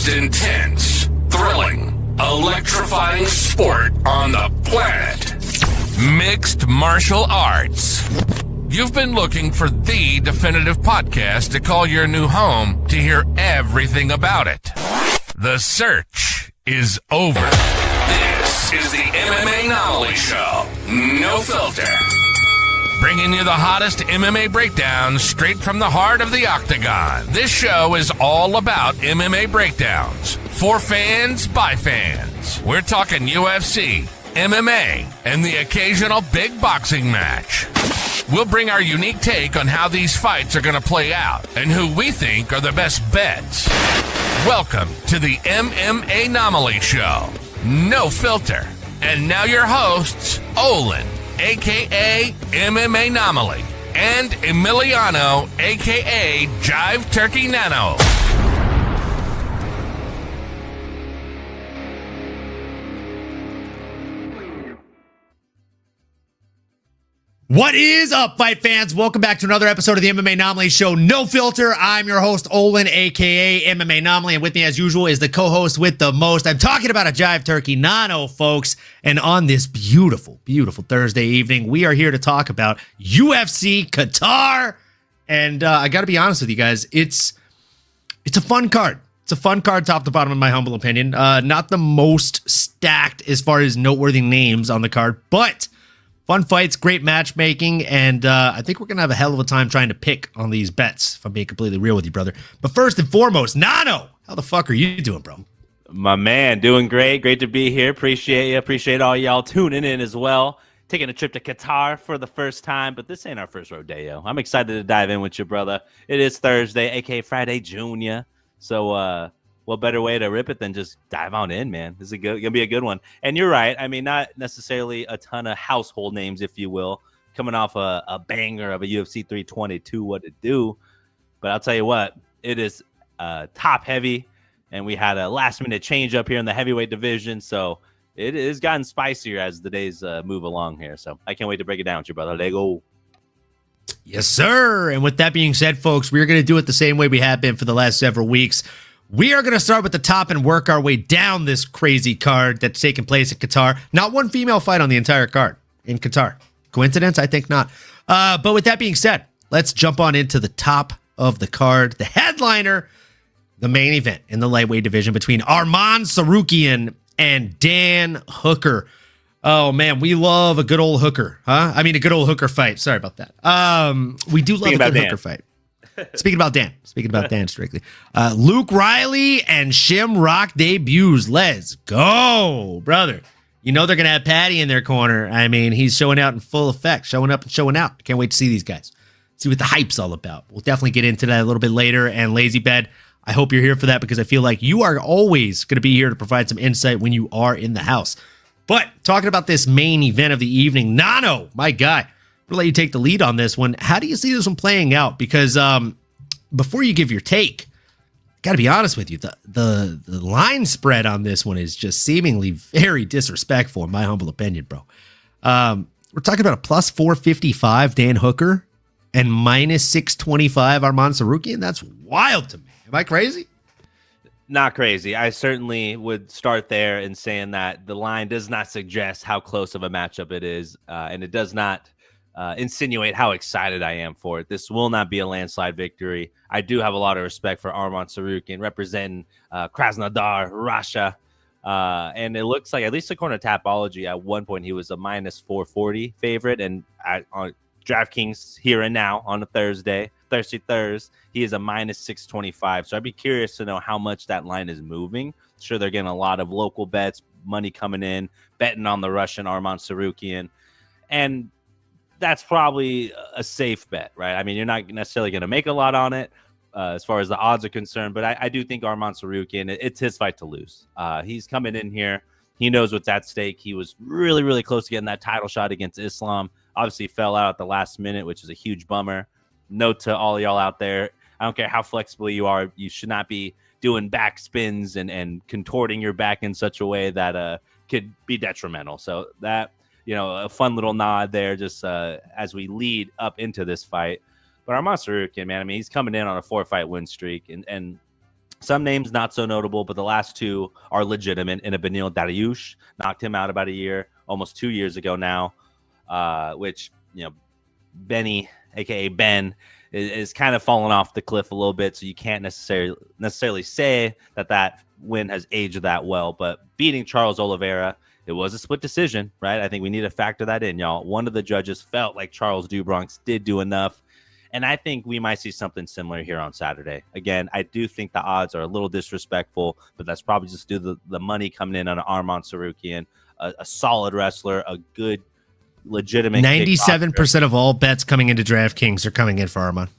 most intense, thrilling, electrifying sport on the planet. Mixed martial arts. You've been looking for the definitive podcast to call your new home to hear everything about it. The search is over. This is the MMAnomaly Show. No filter. Bringing you the hottest MMA breakdowns straight from the heart of the octagon. This show is all about MMA breakdowns. For fans, by fans. We're talking UFC, MMA, and the occasional big boxing match. We'll bring our unique take on how these fights are going to play out and who we think are the best bets. Welcome to the MMAnomaly Show. No filter. And now your hosts, Olin, a.k.a. MMAnomaly, and Emiliano, a.k.a. Jive Turkey Nano. What is up, fight fans? Welcome back to another episode of the MMAnomaly Show, No Filter. I'm your host, Olin, a.k.a. MMAnomaly, and with me, as usual, is the co-host with the most. I'm talking about a Jive Turkey Nano, folks, and on this beautiful, beautiful Thursday evening, we are here to talk about UFC Qatar, and I got to be honest with you guys, it's a fun card. It's a fun card, top to bottom, in my humble opinion. Not the most stacked as far as noteworthy names on the card, but fun fights, great matchmaking, and I think we're going to have a hell of a time trying to pick on these bets, if I'm being completely real with you, brother. But first and foremost, Nano, how the fuck are you doing, bro? My man, doing great. Great to be here. Appreciate you. Appreciate all y'all tuning in as well. Taking a trip to Qatar for the first time, but this ain't our first rodeo. I'm excited to dive in with you, brother. It is Thursday, a.k.a. Friday Junior. So, what better way to rip it than just dive on in, man? This is gonna be a good one. And you're right. I mean, not necessarily a ton of household names, if you will, coming off a banger of a UFC 322, what to do. But I'll tell you what, it is top heavy, and we had a last minute change up here in the heavyweight division. So it has gotten spicier as the days move along here. So I can't wait to break it down with you, brother. Let go. Yes, sir. And with that being said, folks, we're going to do it the same way we have been for the last several weeks. We are going to start with the top and work our way down this crazy card that's taking place in Qatar. Not one female fight on the entire card in Qatar. Coincidence? I think not. But with that being said, let's jump on into the top of the card. The headliner, the main event in the lightweight division between Arman Tsarukyan and Dan Hooker. Oh, man, we love a good old hooker, huh? I mean, a good old hooker fight. Sorry about that. We do love a good hooker fight. Speaking about Dan strictly. Luke Riley and Shamrock debuts. Let's go, brother. You know they're going to have Patty in their corner. I mean, he's showing out in full effect, showing up and showing out. Can't wait to see these guys. See what the hype's all about. We'll definitely get into that a little bit later. And Lazy Bed, I hope you're here for that because I feel like you are always going to be here to provide some insight when you are in the house. But talking about this main event of the evening, Nano, my guy. We'll let you take the lead on this one. How do you see this one playing out? Because before you give your take, got to be honest with you, the line spread on this one is just seemingly very disrespectful, in my humble opinion, bro. We're talking about a plus 455 Dan Hooker and minus 625 Arman Tsarukyan. That's wild to me. Am I crazy? Not crazy. I certainly would start there in saying that the line does not suggest how close of a matchup it is, and it does not insinuate how excited I am for it. This will not be a landslide victory. I do have a lot of respect for Arman Tsarukyan representing Krasnodar, Russia. And it looks like, at least according to Tapology, at one point he was a minus 440 favorite. And on DraftKings here and now on a Thursday, he is a minus 625. So I'd be curious to know how much that line is moving. Sure, they're getting a lot of local bets, money coming in, betting on the Russian Arman Tsarukyan. And that's probably a safe bet, right? I mean, you're not necessarily going to make a lot on it as far as the odds are concerned, but I do think Arman Tsarukyan, it's his fight to lose. He's coming in here. He knows what's at stake. He was really, really close to getting that title shot against Islam. Obviously fell out at the last minute, which is a huge bummer. Note to all y'all out there, I don't care how flexible you are, you should not be doing back spins and contorting your back in such a way that could be detrimental. So that, a fun little nod there just as we lead up into this fight. But Arman Tsarukyan, man, I mean, he's coming in on a 4-fight win streak. And Some names not so notable, but the last two are legitimate. And a Benil Dariush knocked him out about a year, almost 2 years ago now, which, Benny, aka Ben, is kind of falling off the cliff a little bit. So you can't necessarily say that win has aged that well. But beating Charles Oliveira, it was a split decision, right? I think we need to factor that in, y'all. One of the judges felt like Charles Dubronx did do enough. And I think we might see something similar here on Saturday. Again, I do think the odds are a little disrespectful, but that's probably just due to the money coming in on Arman Tsarukyan, a solid wrestler, a good, legitimate 97% of all bets coming into DraftKings are coming in for Arman.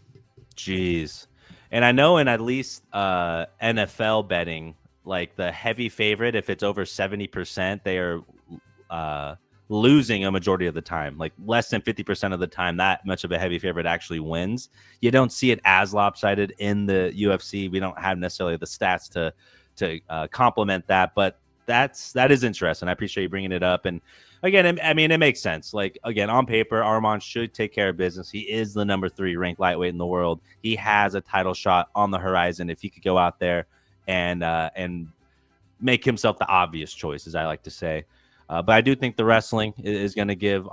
Jeez. And I know in at least NFL betting, like the heavy favorite, if it's over 70%, they are losing a majority of the time. Like less than 50% of the time, that much of a heavy favorite actually wins. You don't see it as lopsided in the UFC. We don't have necessarily the stats to complement that, but that is interesting. I appreciate you bringing it up. And again, I mean, it makes sense. Like, again, on paper, Arman should take care of business. He is the number 3 ranked lightweight in the world. He has a title shot on the horizon if he could go out there and make himself the obvious choice, as I like to say. But I do think the wrestling is going to give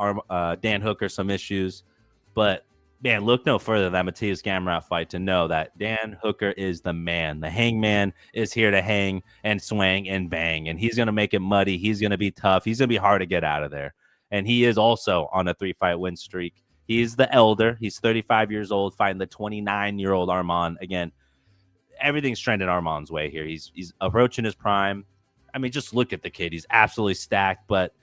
Dan Hooker some issues. But, man, look no further than that Matthias Gamrot fight to know that Dan Hooker is the man. The hangman is here to hang and swang and bang. And he's going to make it muddy. He's going to be tough. He's going to be hard to get out of there. And he is also on a 3-fight win streak. He's the elder. He's 35 years old, fighting the 29-year-old Arman. Again, everything's trending Arman's way here. He's approaching his prime. I mean, just look at the kid. He's absolutely stacked, but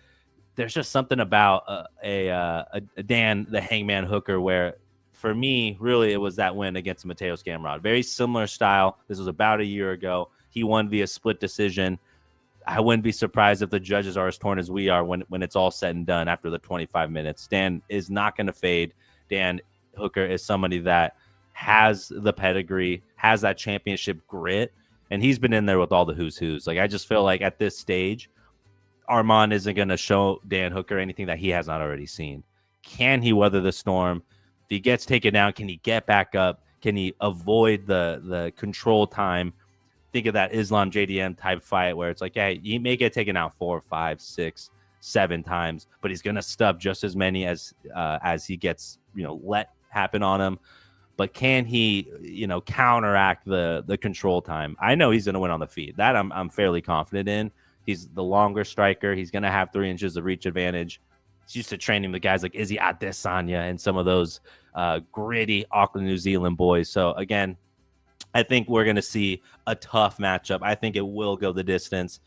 there's just something about a Dan, the Hangman Hooker, where for me, really, it was that win against Matheus Gamrot. Very similar style. This was about a year ago. He won via split decision. I wouldn't be surprised if the judges are as torn as we are when it's all said and done after the 25 minutes. Dan is not going to fade. Dan Hooker is somebody that has the pedigree, has that championship grit, and he's been in there with all the who's who's. Like, I just feel like at this stage, Arman isn't going to show Dan Hooker anything that he has not already seen. Can he weather the storm? If he gets taken down, can he get back up? Can he avoid the control time? Think of that Islam JDM type fight where it's like, yeah, he may get taken out 4, 5, 6, 7 times, but he's going to stub just as many as he gets, let happen on him. But can he, counteract the control time? I know he's going to win on the feet. That I'm fairly confident in. He's the longer striker. He's going to have 3 inches of reach advantage. He's used to training with guys like Izzy Adesanya and some of those gritty Auckland, New Zealand boys. So, again, I think we're going to see a tough matchup. I think it will go the distance.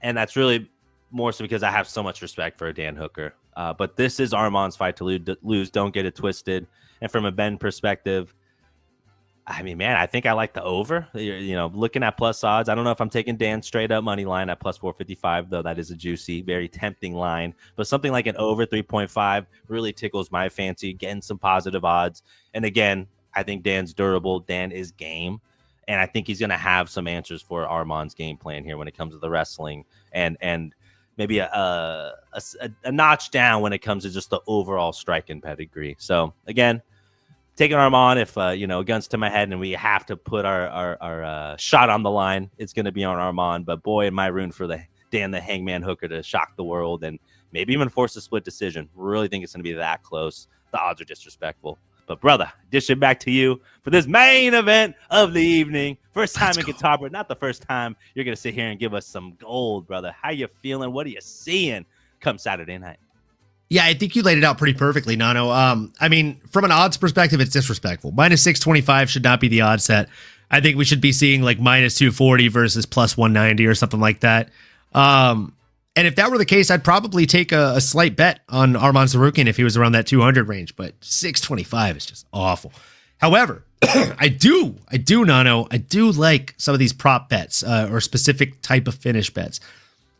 And that's really more so because I have so much respect for Dan Hooker. But this is Arman's fight to lose. Don't get it twisted. And from a Ben perspective, I mean, man, I think I like the over. Looking at plus odds, I don't know if I'm taking Dan straight up money line at plus 455, though that is a juicy, very tempting line. But something like an over 3.5 really tickles my fancy, getting some positive odds. And again, I think Dan's durable. Dan is game. And I think he's going to have some answers for Arman's game plan here when it comes to the wrestling and maybe a notch down when it comes to just the overall striking pedigree. So, again, taking Arman, if, guns to my head and we have to put our shot on the line, it's going to be on Arman. But, boy, am I rooting for Dan the Hangman Hooker to shock the world and maybe even force a split decision. Really think it's going to be that close. The odds are disrespectful. But, brother, dish it back to you for this main event of the evening. First time in Qatar, but not the first time you're going to sit here and give us some gold, brother. How you feeling? What are you seeing come Saturday night? Yeah, I think you laid it out pretty perfectly, Nano. I mean, from an odds perspective, it's disrespectful. Minus 625 should not be the odds set. I think we should be seeing like minus 240 versus plus 190 or something like that. And if that were the case, I'd probably take a slight bet on Arman Tsarukyan if he was around that 200 range, but 625 is just awful. However, I do, Nano, I do like some of these prop bets or specific type of finish bets.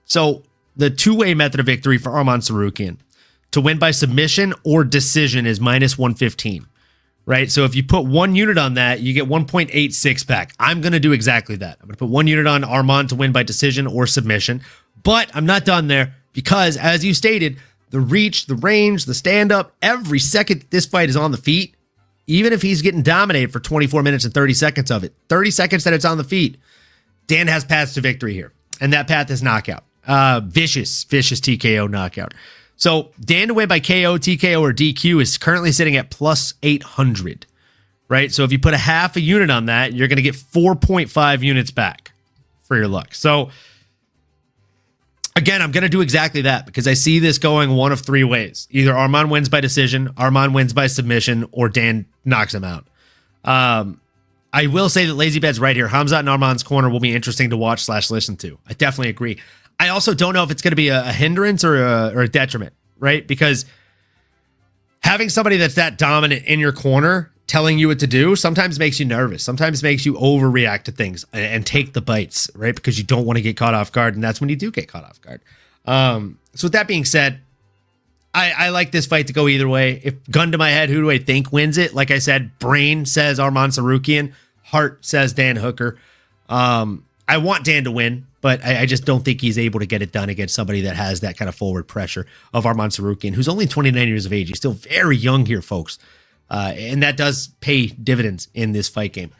So the two-way method of victory for Arman Tsarukyan to win by submission or decision is minus 115, right? So if you put 1 unit on that, you get 1.86 back. I'm going to do exactly that. I'm going to put 1 unit on Arman to win by decision or submission. But I'm not done there because, as you stated, the reach, the range, the stand-up, every second this fight is on the feet, even if he's getting dominated for 24 minutes and 30 seconds of it, 30 seconds that it's on the feet, Dan has paths to victory here. And that path is knockout. Vicious TKO knockout. So Dan to win by KO, TKO, or DQ is currently sitting at plus 800, right? So if you put a half a unit on that, you're going to get 4.5 units back for your luck. So again, I'm going to do exactly that because I see this going one of three ways. Either Arman wins by decision, Arman wins by submission, or Dan knocks him out. I will say that Lazy Bed's right here. Khamzat and Arman's corner will be interesting to watch / listen to. I definitely agree. I also don't know if it's going to be a hindrance or a detriment, right? Because having somebody that's that dominant in your corner telling you what to do sometimes makes you nervous. Sometimes makes you overreact to things and take the bites, right? Because you don't want to get caught off guard, and that's when you do get caught off guard. So with that being said, I like this fight to go either way. If gun to my head, who do I think wins it? Like I said, brain says Arman Tsarukyan. Heart says Dan Hooker. I want Dan to win, but I just don't think he's able to get it done against somebody that has that kind of forward pressure of Arman Tsarukyan, who's only 29 years of age. He's still very young here, folks. And that does pay dividends in this fight game.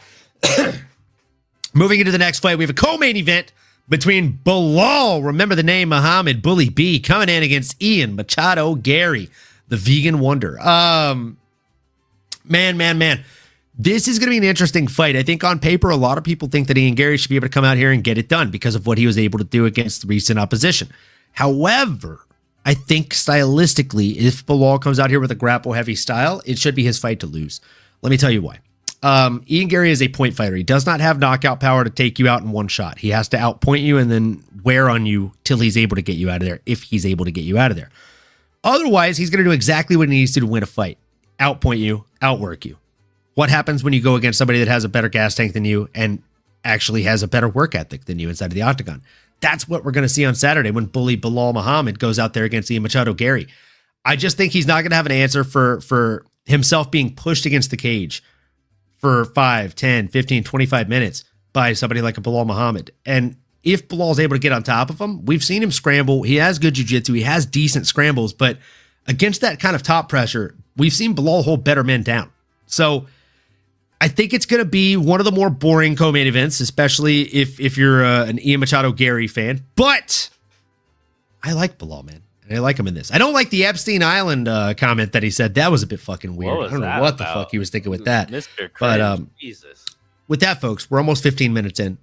Moving into the next fight, we have a co-main event between Belal, remember the name, Muhammad Bully B, coming in against Ian Machado Garry, the vegan wonder. Man. This is going to be an interesting fight. I think on paper, a lot of people think that Ian Garry should be able to come out here and get it done because of what he was able to do against recent opposition. However, I think stylistically, if Belal comes out here with a grapple-heavy style, it should be his fight to lose. Let me tell you why. Ian Garry is a point fighter. He does not have knockout power to take you out in one shot. He has to outpoint you and then wear on you till he's able to get you out of there, if he's able to get you out of there. Otherwise, he's going to do exactly what he needs to win a fight. Outpoint you, outwork you. What happens when you go against somebody that has a better gas tank than you and actually has a better work ethic than you inside of the octagon? That's what we're going to see on Saturday when Bully Belal Muhammad goes out there against Ian Machado Garry. I just think he's not going to have an answer for himself being pushed against the cage for 5, 10, 15, 25 minutes by somebody like a Belal Muhammad. And if Bilal's able to get on top of him, we've seen him scramble. He has good jiu-jitsu. He has decent scrambles, but against that kind of top pressure, we've seen Belal hold better men down. So I think it's going to be one of the more boring co-main events, especially if you're an Ian Machado Garry fan. But I like Belal, man. And I like him in this. I don't like the Epstein Island comment that he said. That was a bit fucking weird. I don't know what the fuck he was thinking with that. Mr. Cringe. But Jesus. With that, folks, we're almost 15 minutes in.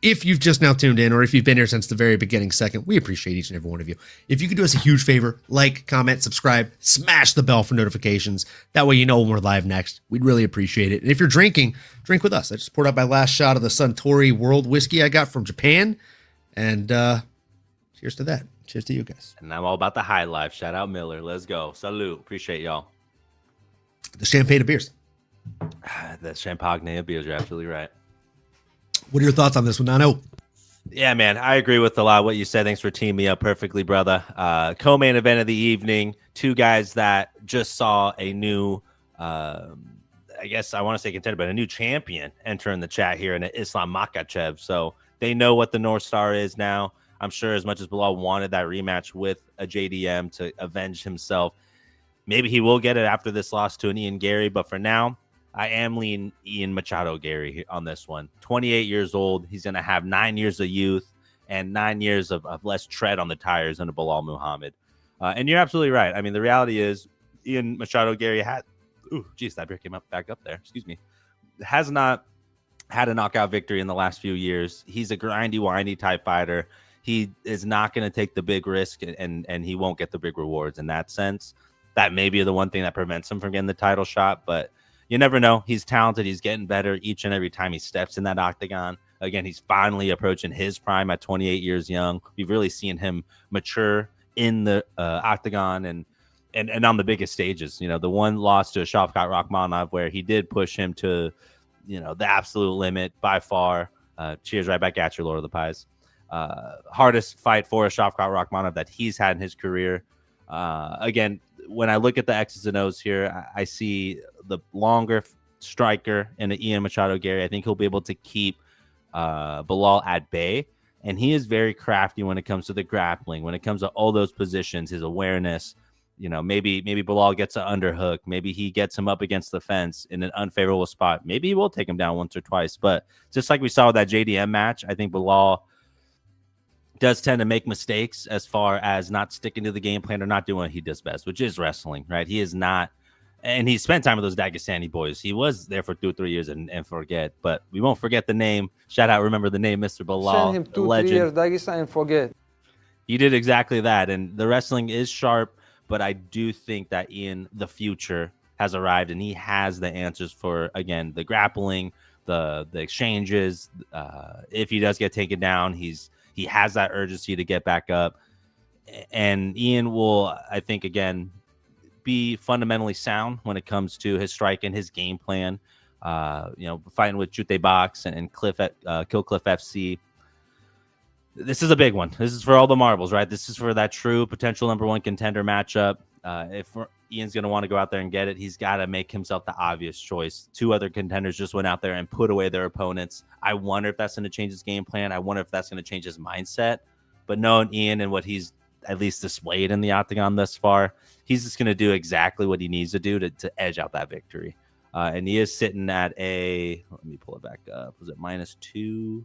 If you've just now tuned in, or if you've been here since the very beginning second, we appreciate each and every one of you. If you could do us a huge favor, like, comment, subscribe, smash the bell for notifications. That way you know when we're live next. We'd really appreciate it. And if you're drinking, drink with us. I just poured out my last shot of the Suntory World whiskey I got from Japan. And cheers to that. Cheers to you guys. And I'm all about the high life. Shout out Miller. Let's go. Salute. Appreciate y'all. The champagne of beers. The champagne of beers. You're absolutely right. What are your thoughts on this one, Nano? Yeah, man, I agree with a lot of what you said. Thanks for teaming me up perfectly, brother. Co-main event of the evening. Two guys that just saw a new, I guess I want to say contender, but a new champion enter in the chat here in Islam Makhachev. So they know what the North Star is now. I'm sure as much as Belal wanted that rematch with a JDM to avenge himself, maybe he will get it after this loss to an Ian Garry. But for now, I am leaning Ian Machado Garry on this one. 28 years old. He's going to have 9 years of youth and 9 years of less tread on the tires than a Belal Muhammad. And you're absolutely right. I mean, the reality is Ian Machado Garry that beer came back up there. Excuse me. Has not had a knockout victory in the last few years. He's a grindy, windy type fighter. He is not going to take the big risk and he won't get the big rewards in that sense. That may be the one thing that prevents him from getting the title shot, but you never know. He's talented. He's getting better each and every time he steps in that octagon. Again, he's finally approaching his prime at 28 years young. We've really seen him mature in the octagon and on the biggest stages. You know, the one loss to Shavkat Rakhmonov where he did push him to, you know, the absolute limit by far. Cheers right back at you, Lord of the Pies. Hardest fight for Shavkat Rakhmonov that he's had in his career. Again, when I look at the X's and O's here, I see the longer striker in the Ian Machado Garry. I think he'll be able to keep Belal at bay. And he is very crafty when it comes to the grappling, when it comes to all those positions, his awareness. maybe Belal gets an underhook. Maybe he gets him up against the fence in an unfavorable spot. Maybe he will take him down once or twice. But just like we saw with that JDM match, I think Belal does tend to make mistakes as far as not sticking to the game plan or not doing what he does best, which is wrestling, right? He is not, and he spent time with those Dagestani boys. He was there for 2 or 3 years and forget, but we won't forget the name. Shout out, remember the name, Mr. Belal, Send him 2 legend. 3 years Dagestan and forget. He did exactly that, and the wrestling is sharp, but I do think that in the future has arrived, and he has the answers for, again, the grappling, the exchanges. If he does get taken down, he has that urgency to get back up. And Ian will, I think, again, be fundamentally sound when it comes to his strike and his game plan. Fighting with Jute Box and Kill Cliff FC. This is a big one. This is for all the marbles, right? This is for that true potential #1 contender matchup. If Ian's going to want to go out there and get it, he's got to make himself the obvious choice. 2 other contenders just went out there and put away their opponents. I wonder if that's going to change his game plan. I wonder if that's going to change his mindset. But knowing Ian and what he's at least displayed in the octagon thus far, he's just going to do exactly what he needs to do to edge out that victory. And he is sitting at let me pull it back up. Was it -2?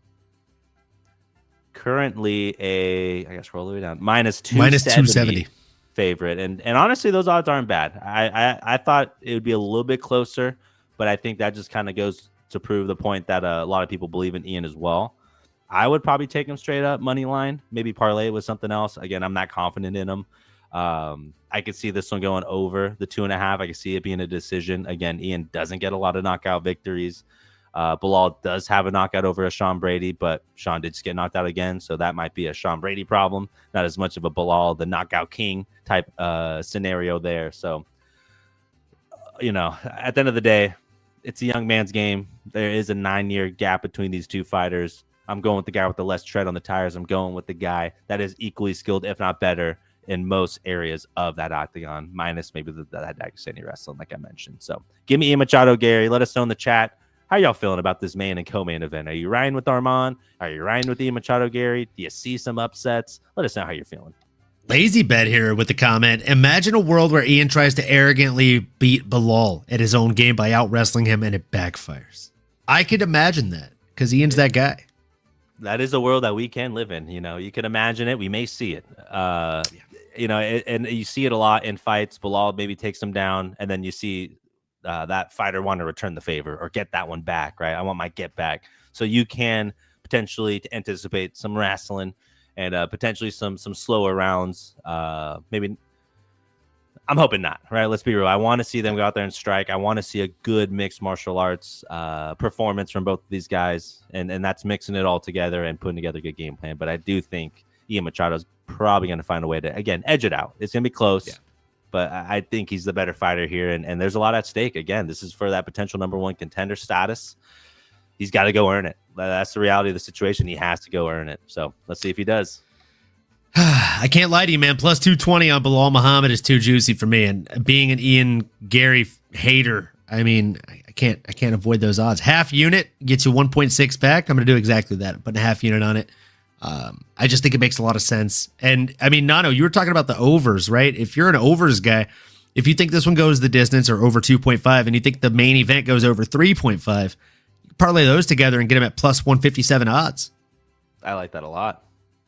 Currently I got to scroll all the way down. -270 favorite. And honestly, those odds aren't bad. I thought it would be a little bit closer, but I think that just kind of goes to prove the point that a lot of people believe in Ian as well. I would probably take him straight up money line, maybe parlay it with something else. Again, I'm not confident in him. I could see this one going over the 2.5. I could see it being a decision. Again, Ian doesn't get a lot of knockout victories. Belal does have a knockout over a Sean Brady, but Sean did just get knocked out again, so that might be a Sean Brady problem, not as much of a Belal, the knockout king type scenario there. So, at the end of the day, it's a young man's game. There is a 9-year gap between these two fighters. I'm going with the guy with the less tread on the tires. I'm going with the guy that is equally skilled, if not better, in most areas of that octagon, minus maybe that Dagestani wrestling, like I mentioned. So give me Ian Machado, Garry. Let us know in the chat. How y'all feeling about this main and co-main event? Are you riding with Arman? Are you riding with Ian Machado, Garry? Do you see some upsets? Let us know how you're feeling. Lazy bet here with the comment. Imagine a world where Ian tries to arrogantly beat Belal at his own game by out-wrestling him and it backfires. I could imagine that because Ian's that guy. That is a world that we can live in. You can imagine it. We may see it. And you see it a lot in fights. Belal maybe takes him down, and then you see that fighter want to return the favor or get that one back, right? I want my get back. So you can potentially anticipate some wrestling and potentially some slower rounds. Maybe I'm hoping not, right? Let's be real. I want to see them go out there and strike. I want to see a good mixed martial arts performance from both of these guys, and that's mixing it all together and putting together a good game plan. But I do think Ian Machado is probably going to find a way to, again, edge it out. It's going to be close. Yeah. But I think he's the better fighter here, and there's a lot at stake. Again, this is for that potential #1 contender status. He's got to go earn it. That's the reality of the situation. He has to go earn it. So let's see if he does. I can't lie to you, man. Plus 220 on Belal Muhammad is too juicy for me. And being an Ian Garry hater, I mean, I can't avoid those odds. Half unit gets you 1.6 back. I'm going to do exactly that. Put a half unit on it. I just think it makes a lot of sense. And I mean, Nano, you were talking about the overs, right? If you're an overs guy, if you think this one goes the distance or over 2.5 and you think the main event goes over 3.5, you parlay those together and get them at plus 157 odds. I like that a lot.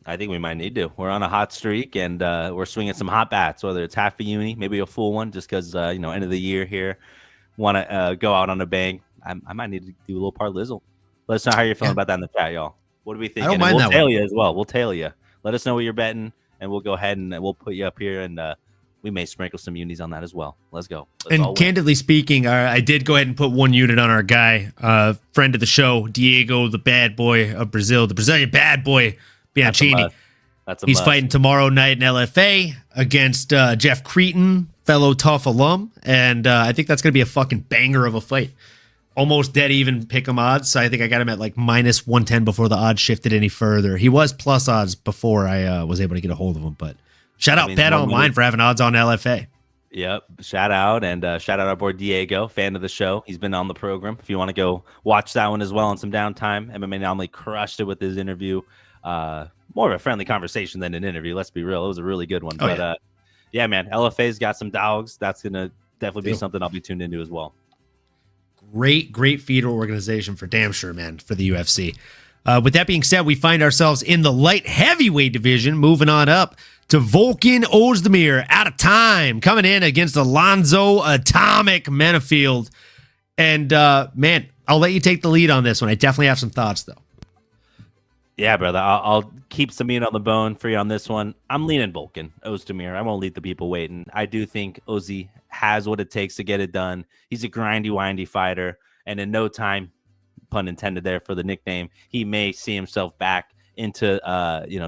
I think we might need to. We're on a hot streak and we're swinging some hot bats, whether it's half a uni, maybe a full one, just because, end of the year here, want to go out on a bang. I might need to do a little parlizzle. Let us know how you're feeling about that in the chat, y'all. What do we think? I don't mind we'll that tail one. you as well. We'll tail you. Let us know what you're betting, and we'll go ahead and we'll put you up here, and we may sprinkle some unis on that as well. Let's go. And candidly speaking, I did go ahead and put one unit on our guy, friend of the show, Diego, the bad boy of Brazil, the Brazilian bad boy, Bianchini. He's fighting tomorrow night in LFA against Jeff Cretan, fellow tough alum, and I think that's going to be a fucking banger of a fight. Almost dead even pick 'em odds. So I think I got him at like minus 110 before the odds shifted any further. He was plus odds before I was able to get a hold of him. But shout out Bet Online for having odds on LFA. Yep. Shout out and shout out our boy Diego, fan of the show. He's been on the program. If you want to go watch that one as well on some downtime, MMAnomaly crushed it with his interview. More of a friendly conversation than an interview. Let's be real. It was a really good one. Yeah, man. LFA's got some dogs. That's going to definitely be something I'll be tuned into as well. Great feeder organization for damn sure, man, for the UFC. With that being said, we find ourselves in the light heavyweight division, moving on up to Volkan Oezdemir, out of time, coming in against Alonzo Atomic Menifield. And, man, I'll let you take the lead on this one. I definitely have some thoughts, though. Yeah, brother. I'll keep some meat on the bone for you on this one. I'm leaning Volkan Oezdemir. I won't leave the people waiting. I do think Ozzy has what it takes to get it done. He's a grindy, windy fighter, and in no time, pun intended there for the nickname, he may see himself back into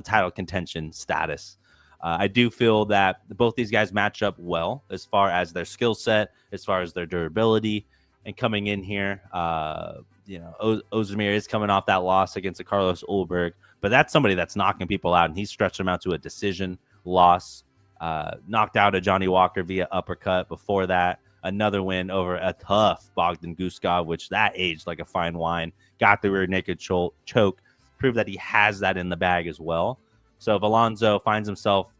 title contention status. I do feel that both these guys match up well as far as their skill set, as far as their durability, and coming in here. Oezdemir is coming off that loss against a Carlos Ulberg, but that's somebody that's knocking people out, and he stretched them out to a decision loss. Knocked out a Johnny Walker via uppercut. Before that, another win over a tough Bogdan Guskov, which that aged like a fine wine. Got the rear naked choke, proved that he has that in the bag as well. So if Alonzo finds himself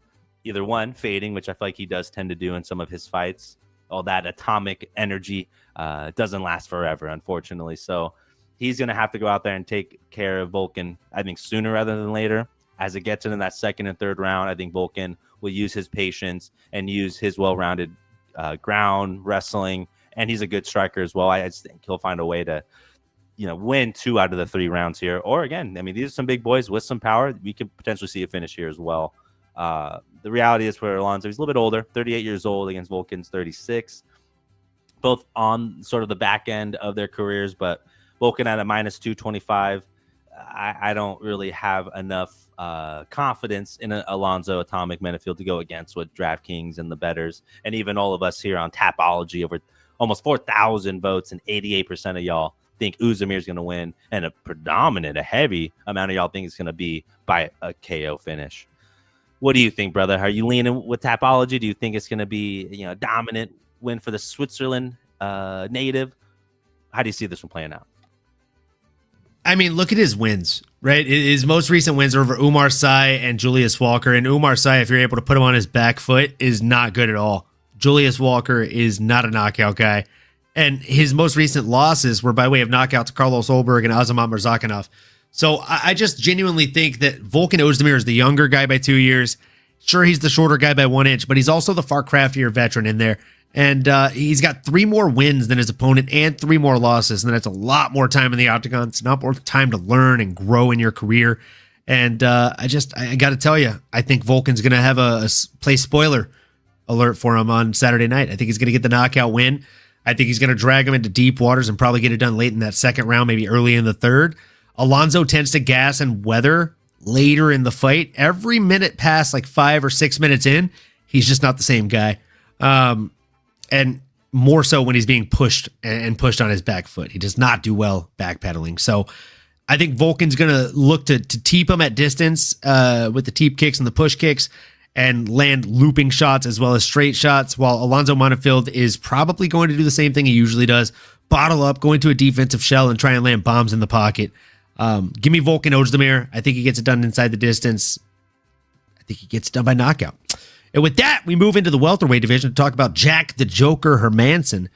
either one, fading, which I feel like he does tend to do in some of his fights, all that atomic energy doesn't last forever, unfortunately. So he's going to have to go out there and take care of Volkan, I think, sooner rather than later. As it gets into that second and third round, I think Volkan will use his patience and use his well-rounded ground wrestling, and he's a good striker as well. I just think he'll find a way to, win 2 out of the 3 rounds here. Or again, I mean, these are some big boys with some power. We could potentially see a finish here as well. The reality is for Alonzo, he's a little bit older, 38 years old against Volkan's 36. Both on sort of the back end of their careers, but Volkan at a minus 225. I don't really have enough confidence in Alonzo Atomic Menifield to go against what DraftKings and the bettors and even all of us here on Tapology, over almost 4,000 votes, and 88% of y'all think Oezdemir is going to win, and a heavy amount of y'all think it's going to be by a KO finish. What do you think, brother? Are you leaning with Tapology? Do you think it's going to be a dominant win for the Switzerland native? How do you see this one playing out? I mean, look at his wins, right? His most recent wins are over Umar Sy and Julius Walker. And Umar Sy, if you're able to put him on his back foot, is not good at all. Julius Walker is not a knockout guy. And his most recent losses were by way of knockout to Carlos Ulberg and Azamat Murzakanov. So I just genuinely think that Volkan Oezdemir is the younger guy by 2 years. Sure, he's the shorter guy by 1 inch, but he's also the far craftier veteran in there. And he's got 3 more wins than his opponent and 3 more losses. And that's a lot more time in the octagon. It's not more time to learn and grow in your career. And I got to tell you, I think Volkan's going to have a play spoiler alert for him on Saturday night. I think he's going to get the knockout win. I think he's going to drag him into deep waters and probably get it done late in that second round, maybe early in the third. Alonzo tends to gas and weather later in the fight. Every minute past like 5 or 6 minutes in, he's just not the same guy. And more so when he's being pushed and pushed on his back foot. He does not do well backpedaling. So I think Volkan's going to look to teep him at distance with the teep kicks and the push kicks and land looping shots as well as straight shots, while Alonzo Menifield is probably going to do the same thing he usually does, bottle up, go into a defensive shell, and try and land bombs in the pocket. Give me Volkan Oezdemir. I think he gets it done inside the distance. I think he gets it done by knockout. And with that, we move into the welterweight division to talk about Jack the Joker Hermansson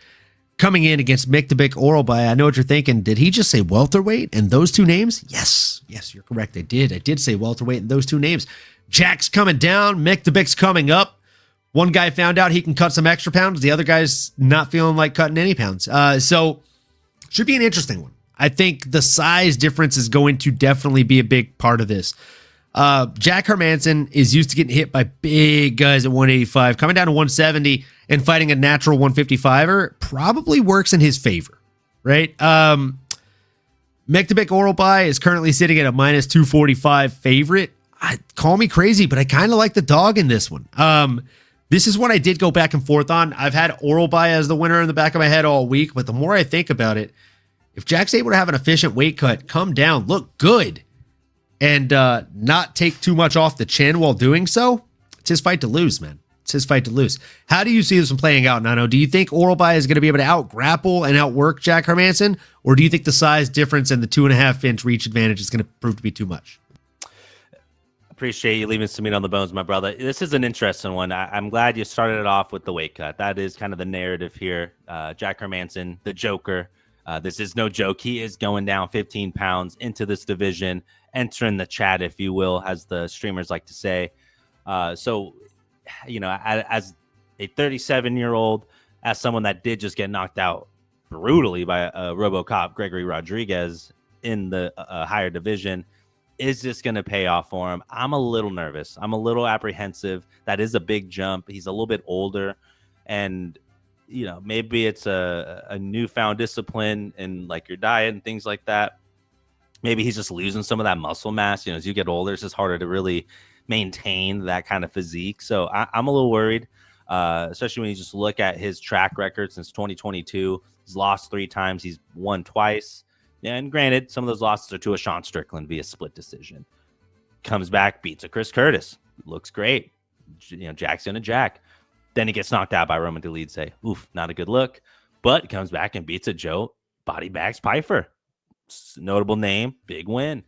coming in against Myktybek Orolbai. I know what you're thinking. Did he just say welterweight and those 2 names? Yes, you're correct. I did say welterweight and those 2 names. Jack's coming down. Myktybek's coming up. One guy found out he can cut some extra pounds. The other guy's not feeling like cutting any pounds. So should be an interesting one. I think the size difference is going to definitely be a big part of this. Jack Hermansson is used to getting hit by big guys at 185. Coming down to 170 and fighting a natural 155er probably works in his favor, right? Myktybek Orolbai is currently sitting at a minus 245 favorite. Call me crazy, but I kind of like the dog in this one. This is one I did go back and forth on. I've had Orolbai as the winner in the back of my head all week, but the more I think about it, if Jack's able to have an efficient weight cut, come down, look good, and not take too much off the chin while doing so, it's his fight to lose, man. It's his fight to lose. How do you see this one playing out, Nano? Do you think Orolbai is going to be able to out-grapple and outwork Jack Hermansson, or do you think the size difference and the 2.5-inch reach advantage is going to prove to be too much? Appreciate you leaving some meat on the bones, my brother. This is an interesting one. I'm glad you started it off with the weight cut. That is kind of the narrative here. Jack Hermansson, the Joker. This is no joke. He is going down 15 pounds into this division, entering the chat, if you will, as the streamers like to say. So, you know, as a 37-year-old, as someone that did just get knocked out brutally by a RoboCop, Gregory Rodriguez, in the higher division, is this going to pay off for him? I'm a little nervous. I'm a little apprehensive. That is a big jump. He's a little bit older, and you know, maybe it's a newfound discipline in like your diet and things like that. Maybe he's just losing some of that muscle mass. You know, as you get older, it's just harder to really maintain that kind of physique. So I'm a little worried, especially when you just look at his track record since 2022. He's lost 3 times. He's won twice. And granted, some of those losses are to a Sean Strickland via split decision. Comes back, beats a Chris Curtis. Looks great. You know, Jack's gonna Jack. Then he gets knocked out by Roman Dolidze. Oof, not a good look. But comes back and beats a Joe Body Bags Pfeiffer. Notable name, big win.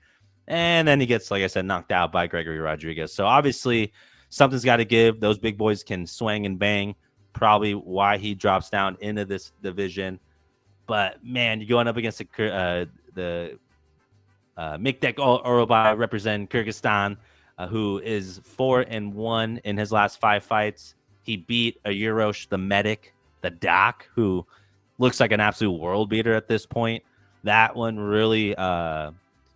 And then he gets, like I said, knocked out by Gregory Rodriguez. So obviously, something's got to give. Those big boys can swing and bang. Probably why he drops down into this division. But man, you're going up against the Myktybek Orolbai representing Kyrgyzstan, who is 4-1 in his last 5 fights. He beat a Urosh, the medic, the doc, who looks like an absolute world beater at this point. That one really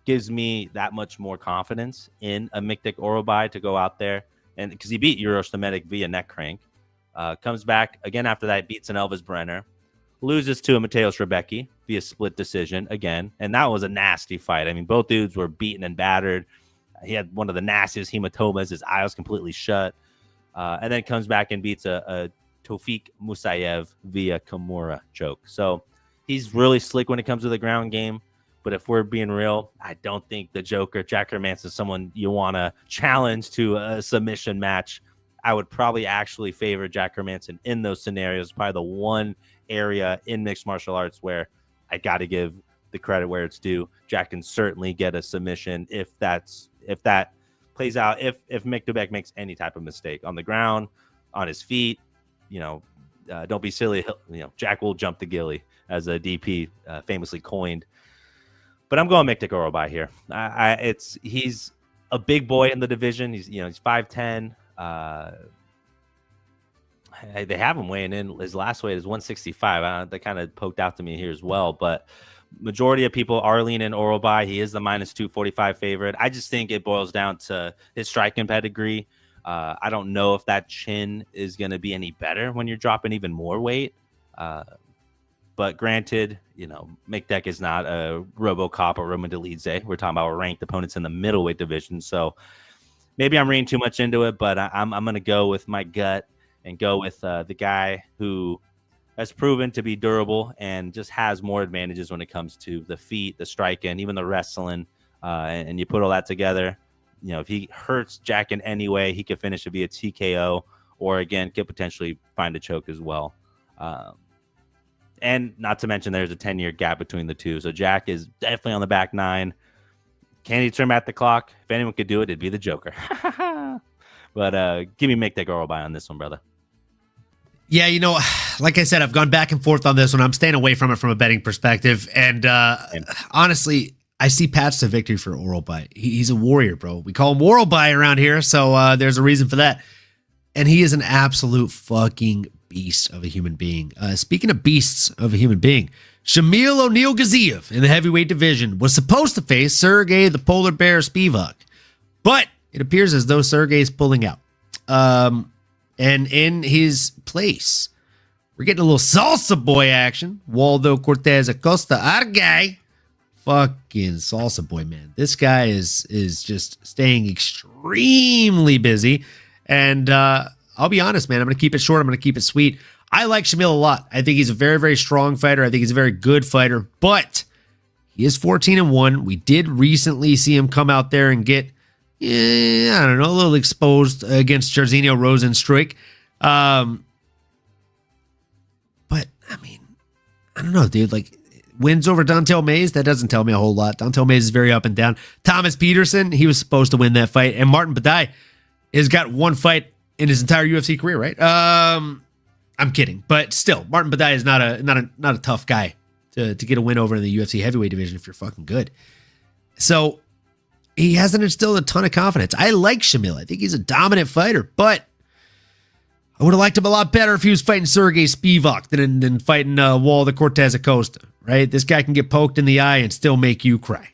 gives me that much more confidence in a Myktybek Orolbai to go out there, and because he beat Urosh, the medic, via neck crank. Comes back again after that, beats an Elvis Brenner. Loses to a Mateusz Rebecki via split decision again. And that was a nasty fight. I mean, both dudes were beaten and battered. He had one of the nastiest hematomas. His eye was completely shut. And then comes back and beats a Tofik Musayev via Kimura choke. So he's really slick when it comes to the ground game. But if we're being real, I don't think the Joker, Jack Hermansson, is someone you want to challenge to a submission match. I would probably actually favor Jack Hermansson in those scenarios. Probably the one area in mixed martial arts where I got to give the credit where it's due. Jack can certainly get a submission if that plays out. If Myktybek makes any type of mistake on the ground, on his feet, you know, don't be silly. You know, Jack will jump the gilly, as a DP famously coined. But I'm going Myktybek Orolbai here. He's a big boy in the division. He's 5'10". They have him weighing in. His last weight is 165. That kind of poked out to me here as well. But majority of people are leaning Orolbai. He is the -245 favorite. I just think it boils down to his striking pedigree. I don't know if that chin is going to be any better when you're dropping even more weight. But granted, you know, Myktybek is not a RoboCop or Roman Dolidze. We're talking about ranked opponents in the middleweight division. So maybe I'm reading too much into it, but I'm going to go with my gut and go with the guy who has proven to be durable and just has more advantages when it comes to the feet, the striking, even the wrestling. And you put all that together, you know, if he hurts Jack in any way, he could finish it via TKO or, again, could potentially find a choke as well. And not to mention there's a 10-year gap between the two. So Jack is definitely on the back nine. Can he turn back the clock? If anyone could do it, it'd be the Joker. But give me Myktybek Orolbai on this one, brother. Yeah, you know, like I said, I've gone back and forth on this one. I'm staying away from it from a betting perspective. And honestly, I see paths to victory for Orolbai. He's a warrior, bro. We call him Orolbai around here, so there's a reason for that. And he is an absolute fucking beast of a human being. Speaking of beasts of a human being, Shamil O'Neal Gaziev in the heavyweight division was supposed to face Sergey the Polar Bear Spivak, but it appears as though Sergey is pulling out. And in his place, we're getting a little salsa boy action. Waldo, Cortes, Acosta, our guy. Fucking salsa boy, man. This guy is just staying extremely busy. And I'll be honest, man. I'm going to keep it short. I'm going to keep it sweet. I like Shamil a lot. I think he's a very, very strong fighter. I think he's a very good fighter. But he is 14-1. We did recently see him come out there and get, I don't know, a little exposed against Jairzinho Rosenstruik. But, I mean, I don't know, dude. Like, wins over Dontel Mays. That doesn't tell me a whole lot. Dontel Mays is very up and down. Thomas Peterson, he was supposed to win that fight. And Martin Badai has got one fight in his entire UFC career, right? I'm kidding, but still, Martin Badai is not a tough guy to get a win over in the UFC heavyweight division if you're fucking good. So he hasn't instilled a ton of confidence. I like Shamil. I think he's a dominant fighter, but I would have liked him a lot better if he was fighting Sergey Spivak than fighting Waldo Cortes Acosta, right? This guy can get poked in the eye and still make you cry.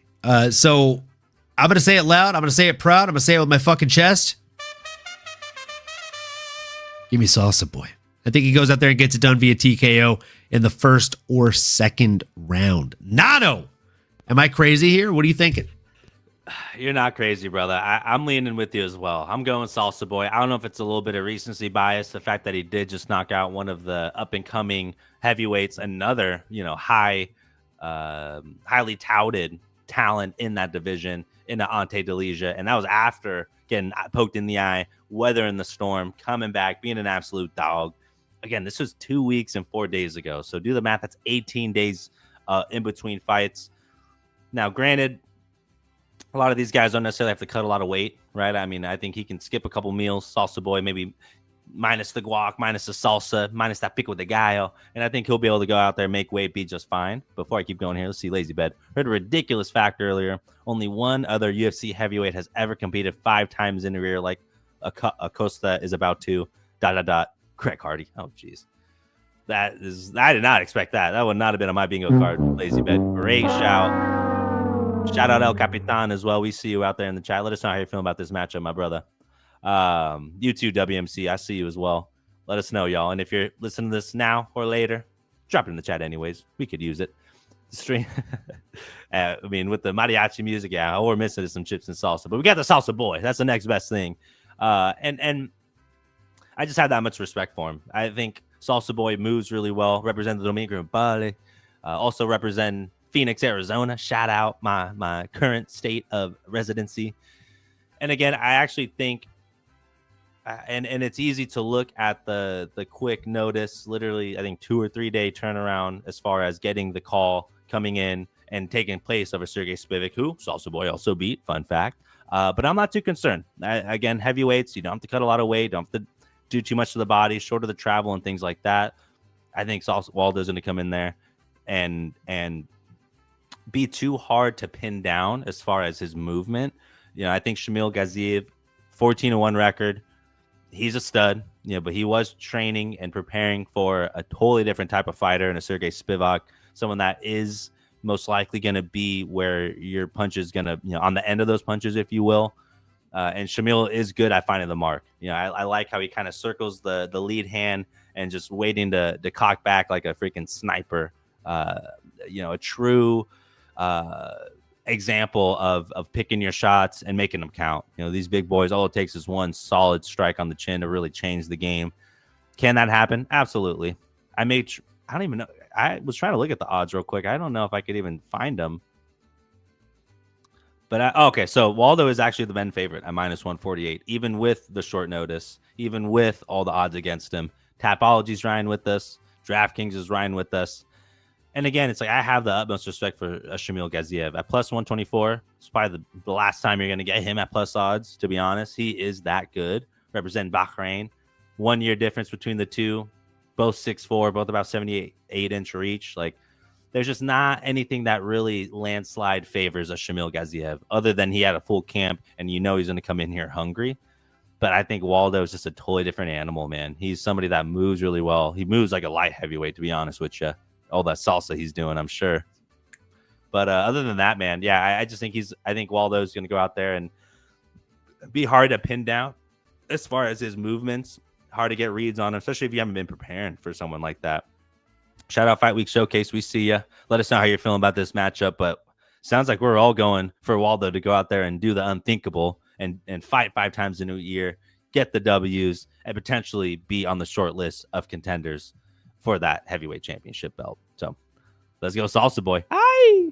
So I'm going to say it loud. I'm going to say it proud. I'm going to say it with my fucking chest. Give me Salsa Boy. I think he goes out there and gets it done via TKO in the first or second round. Nano! Am I crazy here? What are you thinking? You're not crazy, brother. I'm leaning with you as well. I'm going Salsa Boy. I don't know if it's a little bit of recency bias, the fact that he did just knock out one of the up-and-coming heavyweights, another, highly touted talent in that division, in Ante Delija, and that was after getting poked in the eye, weathering the storm, coming back, being an absolute dog. Again, this was 2 weeks and 4 days ago, so do the math. That's 18 days in between fights. Now, granted, a lot of these guys don't necessarily have to cut a lot of weight, right? I mean, I think he can skip a couple meals, Salsa Boy, maybe minus the guac, minus the salsa, minus that pico de gallo, and I think he'll be able to go out there and make weight, be just fine. Before I keep going here, let's see Lazy Bed. Heard a ridiculous fact earlier. Only one other UFC heavyweight has ever competed 5 times in a year like Acosta is about to, ... Greg Hardy. Oh, jeez. I did not expect that. That would not have been on my bingo card, Lazy Bed. Great shout. Shout out El Capitan as well. We see you out there in the chat. Let us know how you're feeling about this matchup, my brother. You too, WMC. I see you as well. Let us know, y'all. And if you're listening to this now or later, drop it in the chat anyways. We could use it. The stream. I mean, with the mariachi music, yeah, all we're missing is some chips and salsa. But we got the Salsa Boy. That's the next best thing. And I just have that much respect for him. I think Salsa Boy moves really well. Represent the Dominican Republic. Also represent Phoenix, Arizona. Shout out my current state of residency. And again, I actually think, and it's easy to look at the quick notice, literally, I think 2 or 3 day turnaround as far as getting the call coming in and taking place over Sergey Spivak, who Salsa Boy also beat. Fun fact. But I'm not too concerned. Again, heavyweights, you don't have to cut a lot of weight, don't have to do too much to the body, short of the travel and things like that. I think Waldo's going to come in there and be too hard to pin down as far as his movement. I think Shamil Gaziev, 14-1 record. He's a stud, but he was training and preparing for a totally different type of fighter in a Sergey Spivak, someone that is most likely going to be where your punch is going to, on the end of those punches, if you will. And Shamil is good at finding the mark. I like how he kind of circles the lead hand and just waiting to cock back like a freaking sniper. A true example of picking your shots and making them count. These big boys, all it takes is one solid strike on the chin to really change the game. Can that happen? Absolutely. I don't even know. I was trying to look at the odds real quick. I don't know if I could even find them. But okay, so Waldo is actually the men favorite at -148, even with the short notice, even with all the odds against him. Tapology's riding with us. DraftKings is riding with us. And again, it's like I have the utmost respect for Shamil Gaziev. At +124, it's probably the last time you're going to get him at plus odds, to be honest. He is that good. Represent Bahrain. 1 year difference between the two. Both 6'4", both about 78-inch reach. Like, there's just not anything that really landslide favors a Shamil Gaziev, other than he had a full camp and he's going to come in here hungry. But I think Waldo is just a totally different animal, man. He's somebody that moves really well. He moves like a light heavyweight, to be honest with you. All that salsa he's doing, I'm sure. But other than that, man, yeah, I just think I think Waldo's going to go out there and be hard to pin down as far as his movements. Hard to get reads on him, especially if you haven't been preparing for someone like that. Shout out Fight Week Showcase. We see you. Let us know how you're feeling about this matchup. But sounds like we're all going for Waldo to go out there and do the unthinkable and fight 5 times in a year, get the W's, and potentially be on the short list of contenders for that heavyweight championship belt. So let's go Salsa Boy. Hi.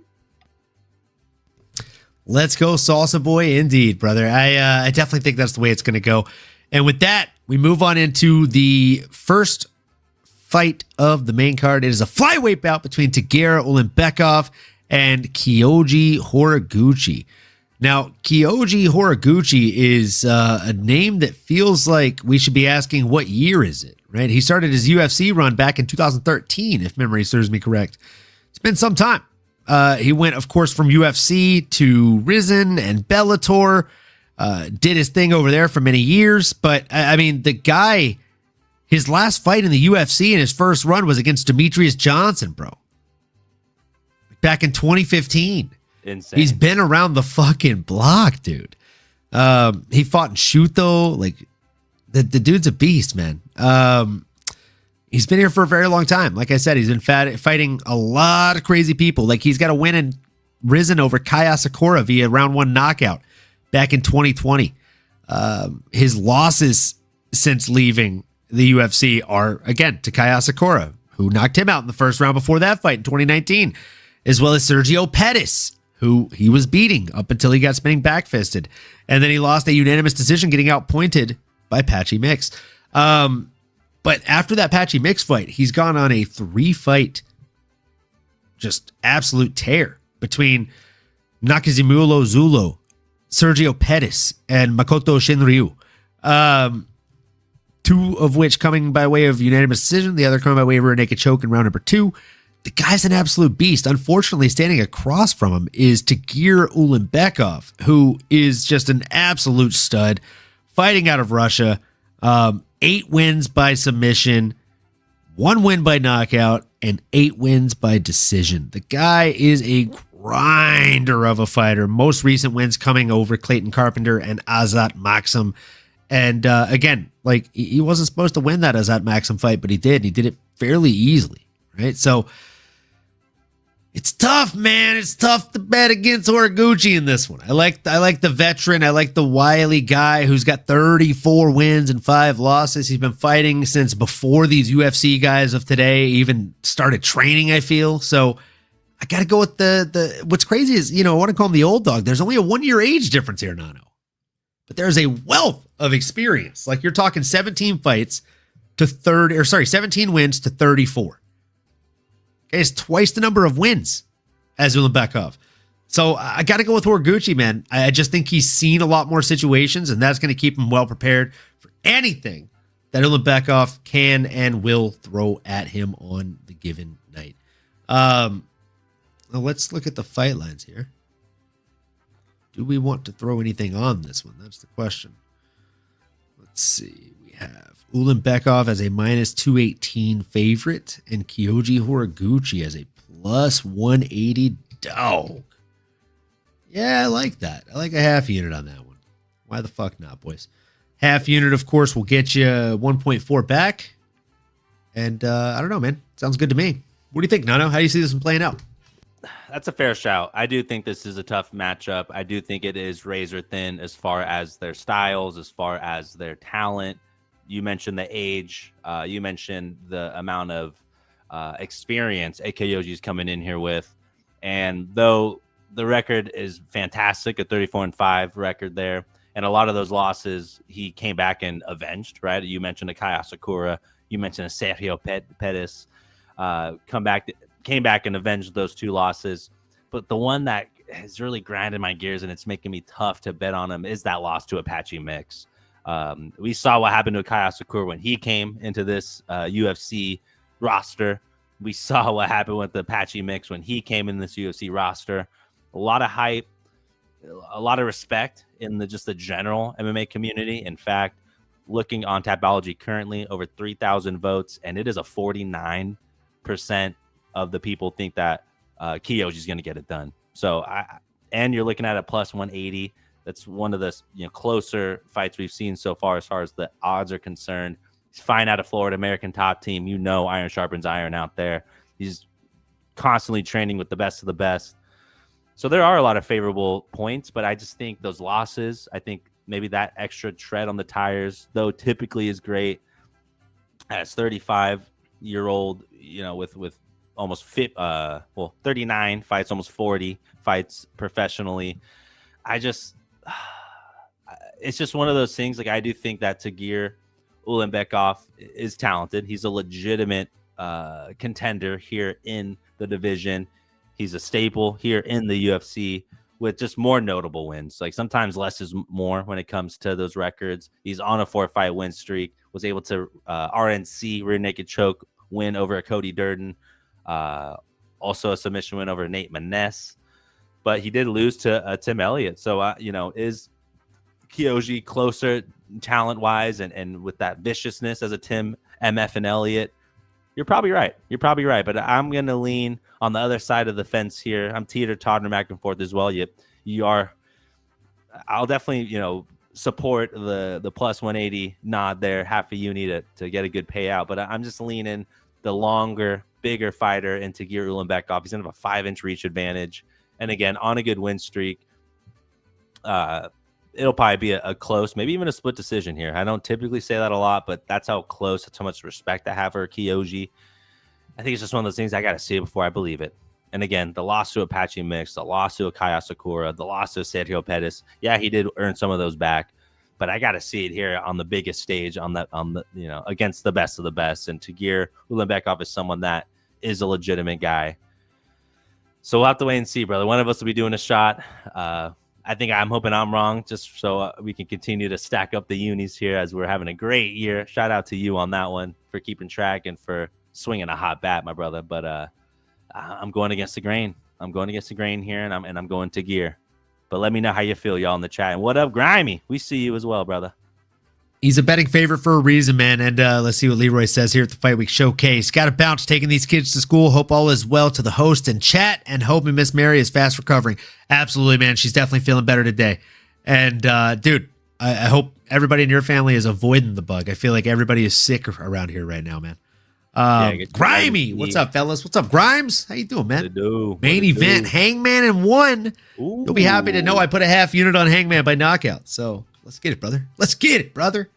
Let's go Salsa Boy indeed, brother. I definitely think that's the way it's going to go. And with that, we move on into the first fight of the main card. It is a flyweight bout between Tagir Ulanbekov and Kyoji Horiguchi. Now, Kyoji Horiguchi is a name that feels like we should be asking, what year is it, right? He started his UFC run back in 2013, if memory serves me correct. It's been some time. He went, of course, from UFC to Rizin and Bellator, did his thing over there for many years. But, I mean, the guy, his last fight in the UFC in his first run was against Demetrius Johnson, bro. Back in 2015. Insane. He's been around the fucking block, dude. He fought in Shuto. Like, the dude's a beast, man. He's been here for a very long time. Like I said, he's been fighting a lot of crazy people. Like, he's got a win and risen over Kaya Sakura via round 1 knockout back in 2020. His losses since leaving the UFC are, again, to Kaya Sakura, who knocked him out in the first round before that fight in 2019, as well as Sergio Pettis, who he was beating up until he got spinning back-fisted. And then he lost a unanimous decision, getting outpointed by Patchy Mix. But after that Patchy Mix fight, he's gone on a 3-fight just absolute tear between Nakazimulo Zulo, Sergio Pettis, and Makoto Shinryu. 2 of which coming by way of unanimous decision, the other coming by way of a naked choke in round number 2. The guy's an absolute beast. Unfortunately, standing across from him is Tagir Ulanbekov, who is just an absolute stud, fighting out of Russia. 8 wins by submission, 1 win by knockout, and 8 wins by decision. The guy is a grinder of a fighter. Most recent wins coming over Clayton Carpenter and Azat Maxim. And again, like, he wasn't supposed to win that Azat Maxim fight, but he did. He did it fairly easily, right? So it's tough, man. It's tough to bet against Horiguchi in this one. I like the veteran. I like the wily guy who's got 34 wins and 5 losses. He's been fighting since before these UFC guys of today even started training, I feel. So I got to go with the what's crazy is, I want to call him the old dog. There's only a 1-year age difference here, Nano. But there's a wealth of experience. Like, you're talking 17 fights to 17 wins to 34. It's twice the number of wins as Ulanbekov. So I got to go with Horiguchi, man. I just think he's seen a lot more situations, and that's going to keep him well prepared for anything that Ulanbekov can and will throw at him on the given night. Now let's look at the fight lines here. Do we want to throw anything on this one? That's the question. Let's see. We have Ulanbekov as a minus 218 favorite and Kyoji Horiguchi as a plus 180 dog. Yeah, I like that. I like a half unit on that one. Why the fuck not, boys? Half unit, of course, will get you 1.4 back. And I don't know, man. Sounds good to me. What do you think, Nano? How do you see this one playing out? That's a fair shout. I do think this is a tough matchup. I do think it is razor thin as far as their styles, as far as their talent. You mentioned the age. You mentioned the amount of experience Kyoji's coming in here with. And though the record is fantastic, a 34-5 record there, and a lot of those losses he came back and avenged, right? You mentioned a Kaya Sakura. You mentioned a Sergio Pettis. Came back and avenged those 2 losses. But the one that has really grinded my gears and it's making me tough to bet on him is that loss to Apache Mix. We saw what happened to Kaya Sakura when he came into this UFC roster. We saw what happened with the Apache Mix when he came in this UFC roster. A lot of hype, a lot of respect in the general MMA community. In fact, looking on Tapology currently, over 3,000 votes, and it is a 49% of the people think that Kyoji's going to get it done. So, and you're looking at a plus 180. That's one of the closer fights we've seen so far as the odds are concerned. He's fine out of Florida, American top team. Iron sharpens iron out there. He's constantly training with the best of the best. So there are a lot of favorable points, but I just think those losses, I think maybe that extra tread on the tires, though typically is great. As 35-year-old, with almost 39 fights, almost 40 fights professionally. It's just one of those things. Like, I do think that Tagir Ulanbekov is talented. He's a legitimate contender here in the division. He's a staple here in the UFC with just more notable wins. Like sometimes less is more when it comes to those records. He's on a 4-fight win streak, was able to RNC, rear naked choke, win over a Cody Durden. Also a submission win over Nate Maness. But he did lose to Tim Elliott. So, is Kyoji closer talent-wise and with that viciousness as a Tim, MF, and Elliott? You're probably right. But I'm going to lean on the other side of the fence here. I'm teeter-tottering back and forth as well. I'll definitely, support the plus 180 nod there. Half a uni to get a good payout. But I'm just leaning the longer, bigger fighter in Tagir Ulanbekov. He's going to have a 5-inch reach advantage. And again, on a good win streak. It'll probably be a close, maybe even a split decision here. I don't typically say that a lot, but that's how close, that's how much respect I have for Kyoji. I think it's just one of those things I got to see it before I believe it. And again, the loss to Apache Mix, the loss to Akaya Sakura, the loss to Sergio Perez. Yeah, he did earn some of those back, but I got to see it here on the biggest stage, on the against the best of the best. And Tagir Ulanbekov is someone that is a legitimate guy. So we'll have to wait and see, brother. One of us will be doing a shot. I'm hoping I'm wrong, just so we can continue to stack up the unis here as we're having a great year. Shout out to you on that one for keeping track and for swinging a hot bat, my brother. But I'm going against the grain. I'm going against the grain here, and I'm going to gear. But let me know how you feel, y'all, in the chat. And what up, Grimy? We see you as well, brother. He's a betting favorite for a reason, man. And let's see what Leroy says here at the Fight Week Showcase. Got to bounce taking these kids to school. Hope all is well to the host and chat, and hoping Miss Mary is fast recovering. Absolutely, man. She's definitely feeling better today. And, dude, I hope everybody in your family is avoiding the bug. I feel like everybody is sick around here right now, man. Grimy, what's up, fellas? What's up, Grimes? How you doing, man? Main event, Hangman in 1. Ooh. You'll be happy to know I put a half unit on Hangman by knockout. So let's get it, brother. Let's get it, brother.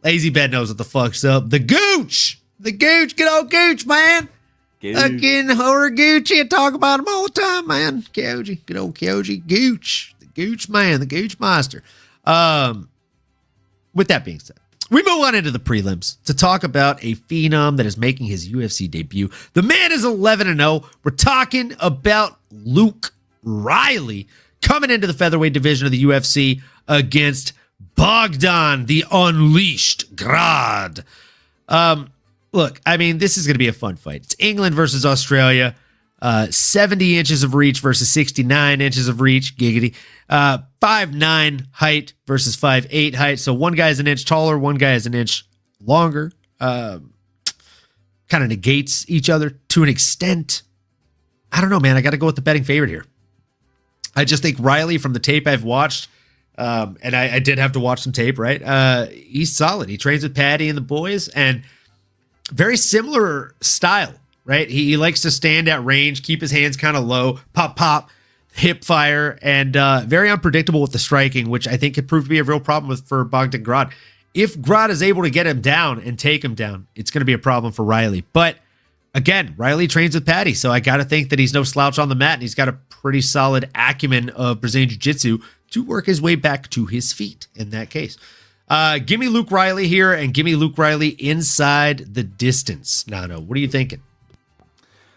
Lazy Bed knows what the fuck's up. The Gooch. Good old Gooch, man. Again, Horiguchi. I talk about him all the time, man. Kyoji. Good old Kyoji. Gooch. The Gooch man. The Gooch monster. With that being said, we move on into the prelims to talk about a phenom that is making his UFC debut. The man is 11-0. We're talking about Luke Riley coming into the featherweight division of the UFC against Bogdan, the Unleashed Grad. Look, I mean, this is going to be a fun fight. It's England versus Australia. 70 inches of reach versus 69 inches of reach. Giggity. 5'9" height versus 5'8" height. So one guy's an inch taller, one guy is an inch longer. Kind of negates each other to an extent. I don't know, man. I got to go with the betting favorite here. I just think Riley, from the tape I've watched, and I did have to watch some tape, right? He's solid. He trains with Patty and the boys, and very similar style, right? He likes to stand at range, keep his hands kind of low, pop, hip fire, and very unpredictable with the striking, which I think could prove to be a real problem for Bogdan Grad. If Grad is able to get him down and take him down, it's going to be a problem for Riley. But again, Riley trains with Patty, so I got to think that he's no slouch on the mat, and he's got a pretty solid acumen of Brazilian Jiu-Jitsu to work his way back to his feet in that case. Give me Luke Riley here, and give me Luke Riley inside the distance. Nano, what are you thinking?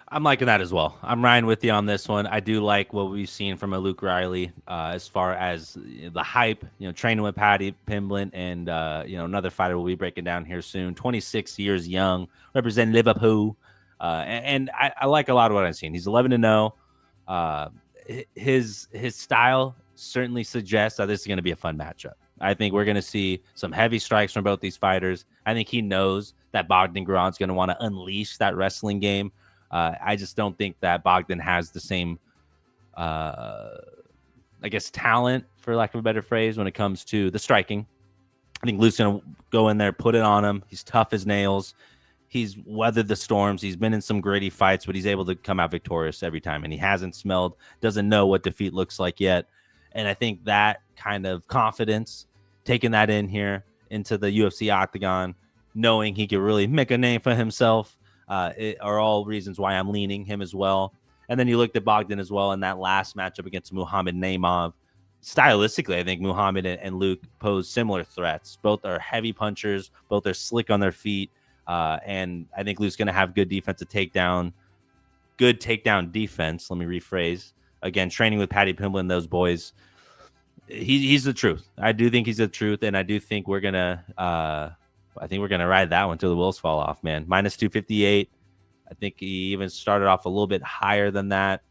I'm liking that as well. I'm riding with you on this one. I do like what we've seen from a Luke Riley as far as the hype, training with Patty Pimblett and, another fighter we'll be breaking down here soon. 26 years young, representing Liverpool. And I like a lot of what I've seen. He's 11-0. His style certainly suggests that this is going to be a fun matchup. I think we're going to see some heavy strikes from both these fighters. I think he knows that Bogdan Grad's going to want to unleash that wrestling game. I just don't think that Bogdan has the same, talent, for lack of a better phrase, when it comes to the striking. I think Luke's going to go in there, put it on him. He's tough as nails. He's weathered the storms. He's been in some gritty fights, but he's able to come out victorious every time. And he doesn't know what defeat looks like yet. And I think that kind of confidence, taking that in here into the UFC octagon, knowing he could really make a name for himself, are all reasons why I'm leaning him as well. And then you looked at Bogdan as well in that last matchup against Muhammad Naimov. Stylistically, I think Muhammad and Luke pose similar threats. Both are heavy punchers. Both are slick on their feet. And I think Luke's going to have good takedown defense. Let me rephrase. Again, training with Paddy Pimblett and those boys. He's the truth. I do think he's the truth, and I do think we're gonna ride that one till the wheels fall off, man. Minus 258. I think he even started off a little bit higher than that.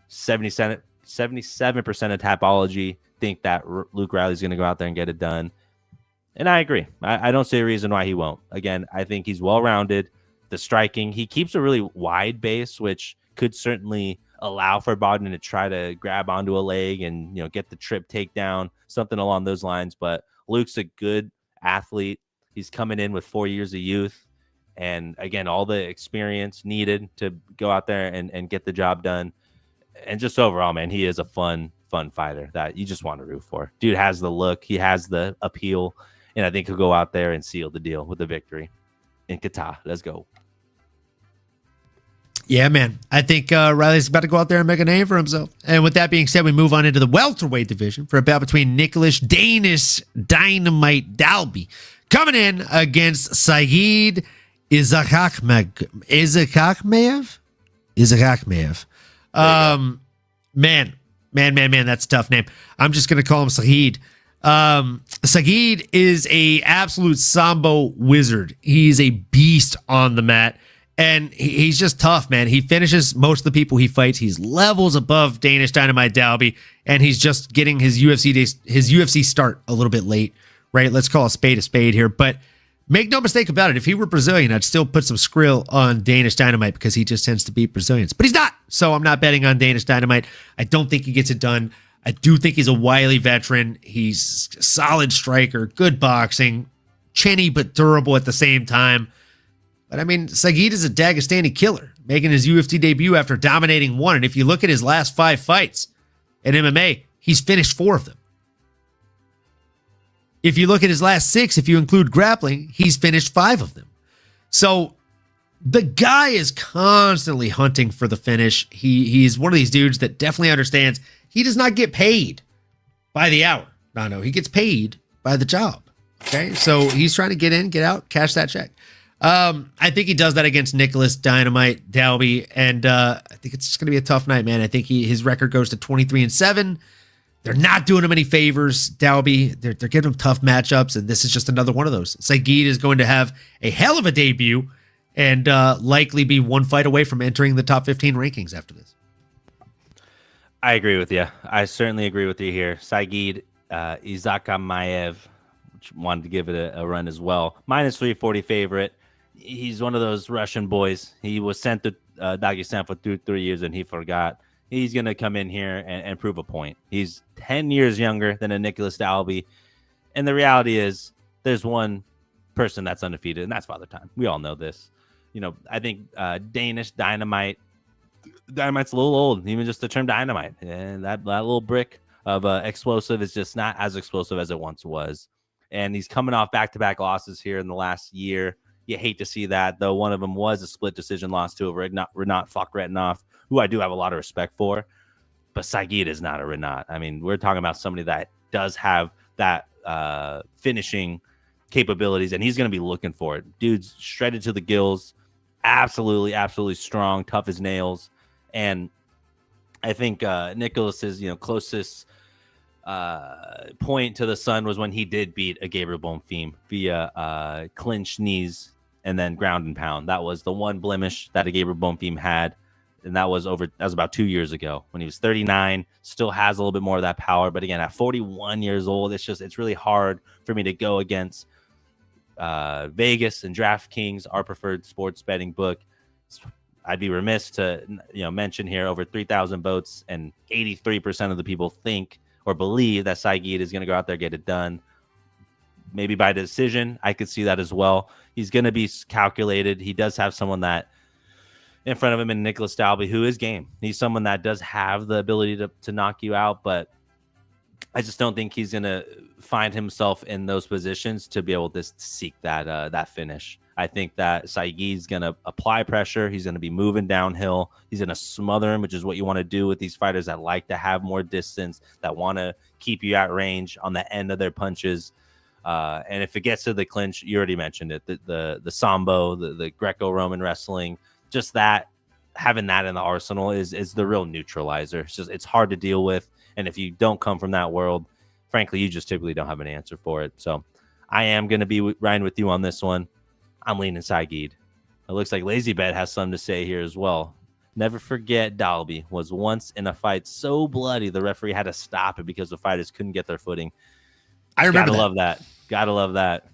77% of Tapology think that Luke Riley's going to go out there and get it done. And I agree. I don't see a reason why he won't. Again, I think he's well-rounded. The striking, he keeps a really wide base, which could certainly allow for Bogdan to try to grab onto a leg and, get the trip takedown, something along those lines. But Luke's a good athlete. He's coming in with 4 years of youth. And again, all the experience needed to go out there and get the job done. And just overall, man, he is a fun fighter that you just want to root for. Dude has the look. He has the appeal. And I think he'll go out there and seal the deal with the victory in Qatar. Let's go. Yeah, man. I think Riley's about to go out there and make a name for himself. And with that being said, we move on into the welterweight division for a bout between Nicolas Danish Dynamite Dalby coming in against Saygid Izagakhmaev. Man, that's a tough name. I'm just going to call him Saygid. Saygid is a absolute sambo wizard. He's a beast on the mat. And he's just tough, man. He finishes most of the people he fights. He's levels above Danish Dynamite Dalby, and he's just getting his UFC start a little bit late, right? Let's call a spade here. But make no mistake about it. If he were Brazilian, I'd still put some skrill on Danish Dynamite because he just tends to beat Brazilians. But he's not, so I'm not betting on Danish Dynamite. I don't think he gets it done. I do think he's a wily veteran. He's a solid striker, good boxing, chinny but durable at the same time. But I mean, Saygid is a Dagestani killer, making his UFC debut after dominating one. And if you look at his last 5 fights in MMA, he's finished 4 of them. If you look at his last 6, if you include grappling, he's finished 5 of them. So the guy is constantly hunting for the finish. He's one of these dudes that definitely understands he does not get paid by the hour. No, he gets paid by the job. Okay, so he's trying to get in, get out, cash that check. I think he does that against Nicolas Dynamite Dalby, and I think it's just going to be a tough night, man. I think his record goes to 23-7. They're not doing him any favors, Dalby. They're giving him tough matchups, and this is just another one of those. Saygid is going to have a hell of a debut and likely be 1 fight away from entering the top 15 rankings after this. I agree with you. I certainly agree with you here. Saygid Izagakhmaev, which wanted to give it a run as well. Minus 340 favorite. He's one of those Russian boys. He was sent to Dagestan for 3 years and he forgot. He's going to come in here and prove a point. He's 10 years younger than a Nicolas Dalby. And the reality is there's one person that's undefeated, and that's Father Time. We all know this. I think Danish Dynamite's a little old, even just the term dynamite. And that little brick of explosive is just not as explosive as it once was. And he's coming off back-to-back losses here in the last year. You hate to see that, though. One of them was a split decision loss to a Renat Fakhretdinov, who I do have a lot of respect for. But Saygid is not a Renat. I mean, we're talking about somebody that does have that finishing capabilities, and he's going to be looking for it. Dude's shredded to the gills. Absolutely strong, tough as nails. And I think Nicolas's closest point to the sun was when he did beat a Gabriel Bonfim via clinch knees and then ground and pound. That was the one blemish that a Gabriel Bonfim had, and that was about 2 years ago when he was 39. Still has a little bit more of that power, but again, at 41 years old, it's really hard for me to go against Vegas and DraftKings, our preferred sports betting book. I'd be remiss to mention here over 3,000 votes, and 83% of the people think or believe that Saygid is going to go out there and get it done. Maybe by decision. I could see that as well. He's going to be calculated. He does have someone that in front of him in Nicolas Dalby who is game. He's someone that does have the ability to knock you out, but I just don't think he's going to find himself in those positions to be able to seek that finish. I think that Saygid's going to apply pressure. He's going to be moving downhill. He's going to smother him, which is what you want to do with these fighters that like to have more distance, that want to keep you at range on the end of their punches. And if it gets to the clinch, you already mentioned it, the sambo, the Greco-Roman wrestling, just that, having that in the arsenal is the real neutralizer. It's hard to deal with. And if you don't come from that world, frankly, you just typically don't have an answer for it. So I am going to be riding with you on this one. I'm leaning Saygid. It looks like Lazy Bet has something to say here as well. Never forget, Dalby was once in a fight so bloody the referee had to stop it because the fighters couldn't get their footing. I remember Gotta love that. Gotta love that.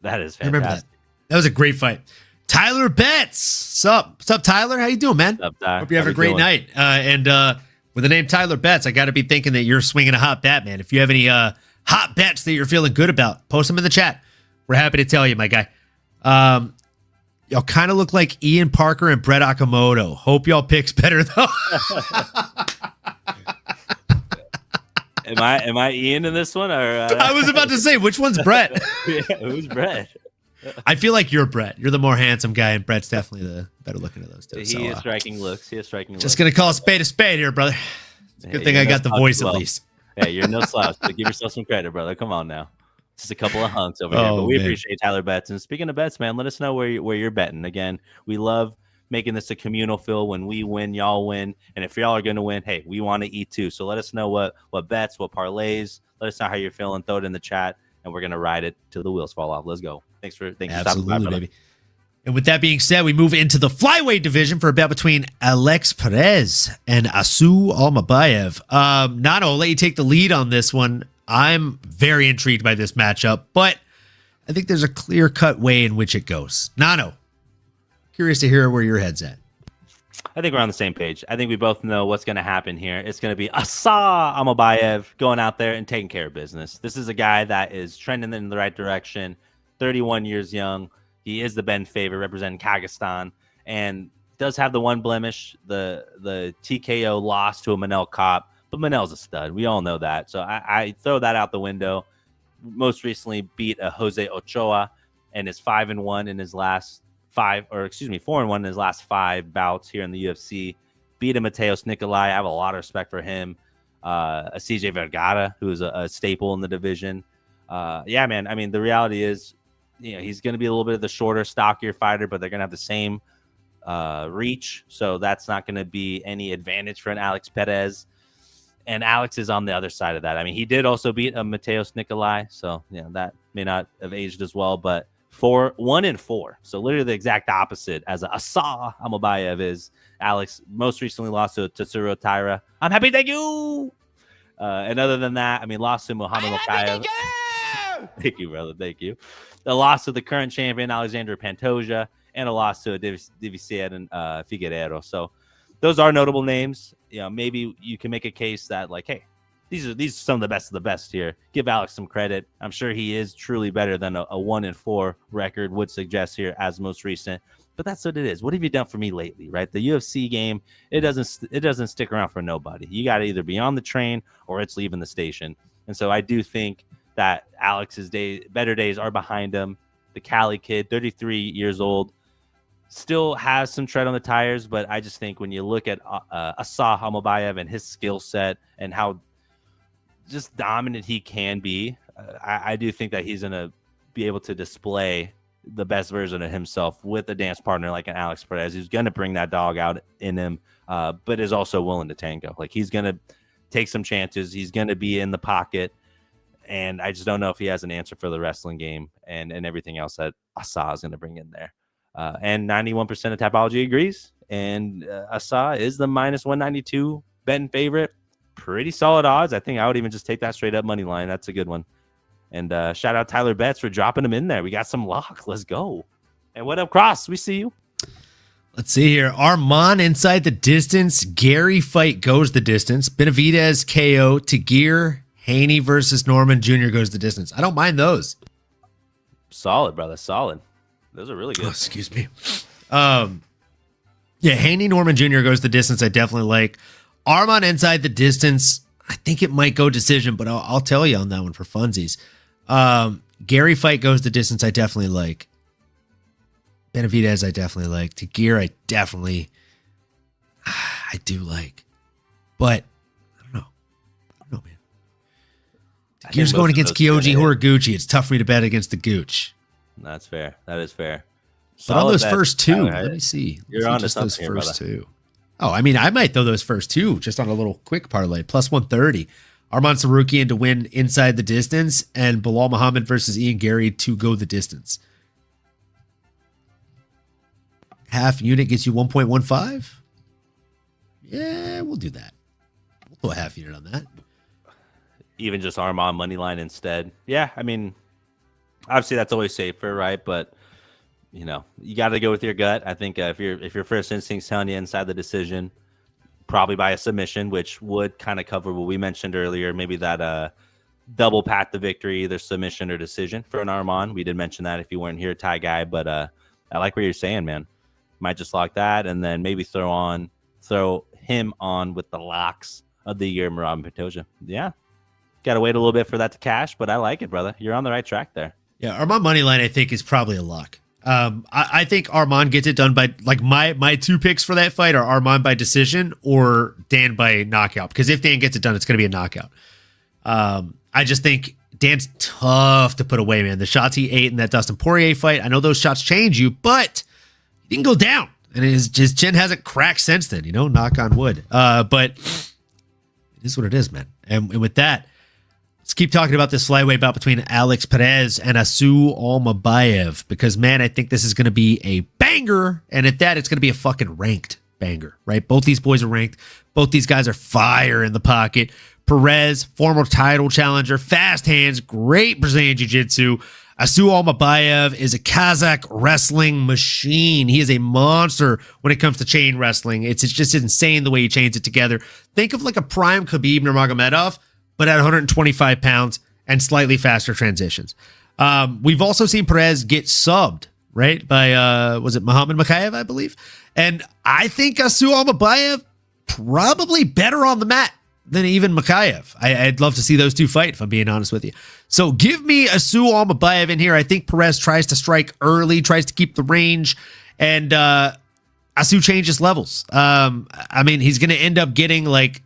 That is fantastic. I remember that. That was a great fight. Tyler Betts. What's up, Tyler? How you doing, man? What's up, Ty? Hope you have a great night. And with the name Tyler Betts, I got to be thinking that you're swinging a hot bet, man. If you have any hot bets that you're feeling good about, post them in the chat. We're happy to tell you, my guy. Y'all kind of look like Ian Parker and Brett Okamoto. Hope y'all picks better, though. Am I Ian in this one? Or I was about to say, which one's Brett? Yeah, who's Brett? I feel like you're Brett. You're the more handsome guy, and Brett's definitely the better looking of those two. He is striking looks. Just going to call a spade here, brother. It's a good thing I got the voice at least. Hey, you're no slouch. So give yourself some credit, brother. Come on now. Just a couple of hunks over here. But we appreciate Tyler Betts. And speaking of bets, man, let us know where you're betting. Again, we love making this a communal feel. When we win, y'all win. And if y'all are going to win, hey, we want to eat too. So let us know what bets, what parlays. Let us know how you're feeling. Throw it in the chat, and we're going to ride it till the wheels fall off. Let's go. Thanks for stopping by, brother. Baby. And with that being said, we move into the flyweight division for a bet between Alex Perez and Asu Almabayev. Nano, I'll let you take the lead on this one. I'm very intrigued by this matchup, but I think there's a clear-cut way in which it goes. Nano, curious to hear where your head's at. I think we're on the same page. I think we both know what's going to happen here. It's going to be Asa Almabayev going out there and taking care of business. This is a guy that is trending in the right direction, 31 years young. He is the Ben favorite representing Kazakhstan and does have the one blemish, the TKO loss to a Manel Cop, but Manel's a stud. We all know that. So I throw that out the window. Most recently beat a Jose Ochoa and is 4-1 in his last 5 bouts here in the UFC. Beat a Mateos Nicolas. I have a lot of respect for him. A CJ Vergara, who is a staple in the division. Yeah, man. I mean, the reality is, he's going to be a little bit of the shorter, stockier fighter, but they're going to have the same reach. So that's not going to be any advantage for an Alex Perez. And Alex is on the other side of that. I mean, he did also beat a Mateos Nicolas. So, that may not have aged as well, but 1-4. So literally the exact opposite as Asa Almabayev is. Alex most recently lost to Tsuru Taira. I'm happy, thank you. And other than that, I mean, lost to Muhammad Mokaev. Thank you, brother. Thank you. The loss to the current champion, Alexander Pantoja, and a loss to Divisier and Figueiredo. So those are notable names. Maybe you can make a case that, like, hey, these are some of the best here. Give Alex some credit. I'm sure he is truly better than a 1-4 record would suggest here as most recent. But that's what it is. What have you done for me lately, right? The UFC game, it doesn't stick around for nobody. You got to either be on the train or it's leaving the station. And so I do think that Alex's better days are behind him. The Cali kid, 33 years old, still has some tread on the tires. But I just think when you look at Asa Almabayev and his skill set and how just dominant he can be, I do think that he's going to be able to display the best version of himself with a dance partner like an Alex Perez, who's going to bring that dog out in him, but is also willing to tango. Like, he's going to take some chances. He's going to be in the pocket. And I just don't know if he has an answer for the wrestling game and everything else that Asa is going to bring in there. And 91% of Tapology agrees. And Asa is the -192 betting favorite. Pretty solid odds. I think I would even just take that straight up money line. That's a good one. And shout out Tyler Betts for dropping him in there. We got some lock. Let's go. And what up, Cross? We see you. Let's see here. Arman inside the distance. Garry fight goes the distance. Benavidez KO. Tagir. Haney versus Norman Jr. goes the distance. I don't mind those. Solid, brother. Solid. Those are really good. Oh, excuse me. Yeah, Haney Norman Jr. goes the distance. I definitely like. Arman inside the distance. I think it might go decision, but I'll tell you on that one for funsies. Garry fight goes the distance. I definitely like. Benavidez, I definitely like. Tagir, I do like. But I don't know, man. Here's going against Kyoji Horiguchi. It's tough for me to bet against the Gooch. That's fair. That is fair. But on those first two, let me see. You're on to those something first here, two. Oh, I mean, I might throw those first two just on a little quick parlay. Plus 130. Arman Tsarukyan to win inside the distance, and Belal Muhammad versus Ian Garry to go the distance. Half unit gets you 1.15. Yeah, we'll do that. We'll throw a half unit on that. Even just Arman money line instead. Yeah, I mean, obviously that's always safer, right? But you know, you got to go with your gut. I think if your first instinct's telling you inside the decision, probably by a submission, which would kind of cover what we mentioned earlier, maybe that double path to victory, either submission or decision for an Arman. We did mention that if you weren't here, Ty Guy, but I like what you're saying, man. Might just lock that, and then maybe throw him on with the locks of the year, Murad Pantoja. Yeah, got to wait a little bit for that to cash, but I like it, brother. You're on the right track there. Yeah, Arman money line, I think, is probably a lock. I think Arman gets it done by, like, my two picks for that fight are Arman by decision or Dan by knockout. Because if Dan gets it done, it's going to be a knockout. I just think Dan's tough to put away, man. The shots he ate in that Dustin Poirier fight, I know those shots change you, but he didn't go down. And his chin hasn't cracked since then, you know, knock on wood. But it is what it is, man. And with that, let's keep talking about this flyweight bout between Alex Perez and Asu Almabayev, because, man, I think this is going to be a banger. And at that, it's going to be a fucking ranked banger, right? Both these boys are ranked. Both these guys are fire in the pocket. Perez, former title challenger, fast hands, great Brazilian jiu-jitsu. Asu Almabayev is a Kazakh wrestling machine. He is a monster when it comes to chain wrestling. It's just insane the way he chains it together. Think of like a prime Khabib Nurmagomedov, but at 125 pounds and slightly faster transitions. We've also seen Perez get subbed, right, by, was it Muhammad Mokaev, I believe? And I think Asu Almabayev probably better on the mat than even Mokaev. I'd love to see those two fight, if I'm being honest with you. So give me Asu Almabayev in here. I think Perez tries to strike early, tries to keep the range, and Asu changes levels. I mean, he's going to end up getting like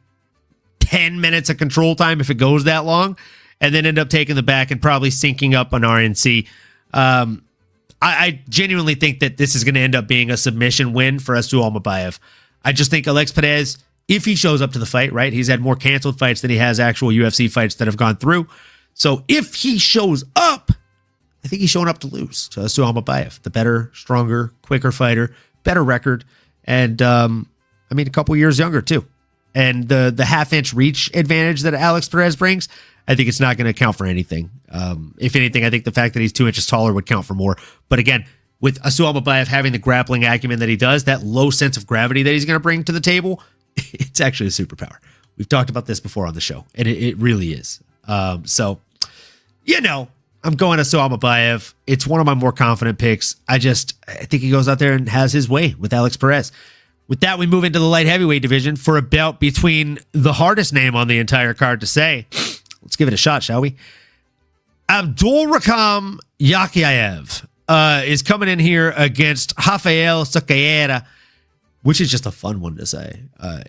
10 minutes of control time if it goes that long, and then end up taking the back and probably syncing up on RNC. I genuinely think that this is going to end up being a submission win for Asu Almabayev. I just think Alex Perez, if he shows up to the fight, right? He's had more canceled fights than he has actual UFC fights that have gone through. So if he shows up, I think he's showing up to lose to Asu Almabayev, the better, stronger, quicker fighter, better record, and I mean, a couple years younger too. And the half-inch reach advantage that Alex Perez brings, I think it's not going to count for anything. If anything, I think the fact that he's 2 inches taller would count for more. But again, with Asu Almabayev having the grappling acumen that he does, that low sense of gravity that he's going to bring to the table, it's actually a superpower. We've talked about this before on the show, and it really is. So, you know, I'm going Asu Almabayev. It's one of my more confident picks. I think he goes out there and has his way with Alex Perez. With that, we move into the light heavyweight division for a bout between the hardest name on the entire card to say. Let's give it a shot, shall we? AbdulRakhman Yakyaev is coming in here against Rafael Sucaera, which is just a fun one to say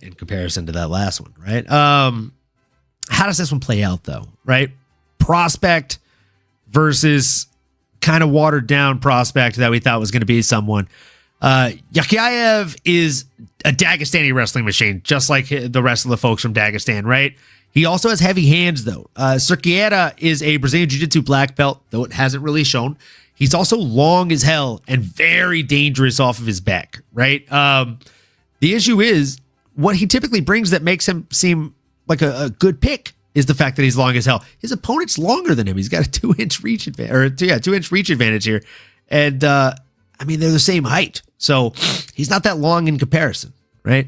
in comparison to that last one, right? How does this one play out, though, right? Prospect versus kind of watered down prospect that we thought was going to be someone. Yakyaev is a Dagestani wrestling machine, just like the rest of the folks from Dagestan, right? He also has heavy hands, though. Sucaera is a Brazilian Jiu-Jitsu black belt, though it hasn't really shown. He's also long as hell and very dangerous off of his back, right? The issue is what he typically brings that makes him seem like a good pick is the fact that he's long as hell. His opponent's longer than him. He's got a 2-inch reach advantage, 2-inch reach advantage here. And I mean, they're the same height. So he's not that long in comparison, right?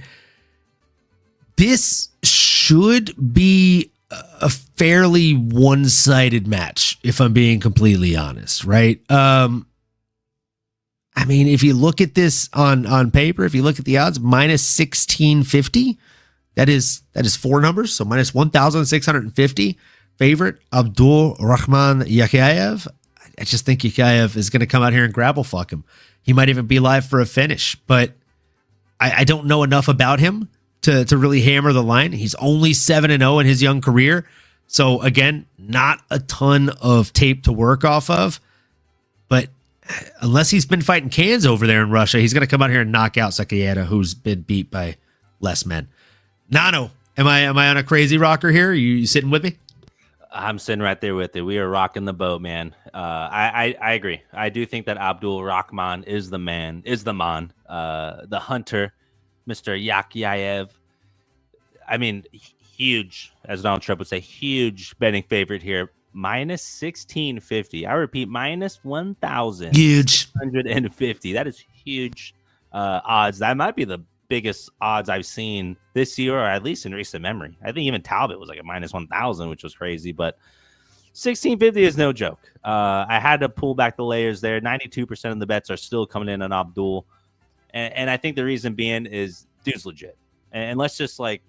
This should be a fairly one-sided match, if I'm being completely honest, right? I mean, if you look at this on paper, if you look at the odds, minus 1650, that is 4 numbers, so minus 1,650. Favorite, AbdulRakhman Yakyaev. I just think Yakyaev is going to come out here and grapple fuck him. He might even be live for a finish, but I don't know enough about him to really hammer the line. He's only 7-0 in his young career. So again, not a ton of tape to work off of, but unless he's been fighting cans over there in Russia, he's going to come out here and knock out Sakayeda, who's been beat by less men. Nano, am I on a crazy rocker here? You sitting with me? I'm sitting right there with it. We are rocking the boat, man. I agree. I do think that AbdulRakhman is the man, the hunter, Mr. Yakyaev. I mean, huge, as Donald Trump would say, huge betting favorite here. Minus 1650. I repeat, minus 1,150. That is huge odds. That might be the biggest odds I've seen this year, or at least in recent memory. I think even Talbot was like a minus 1,000, which was crazy, but 1650 is no joke. I had to pull back the layers there. 92% of the bets are still coming in on Abdul, and I think the reason being is dude's legit. And let's just, like,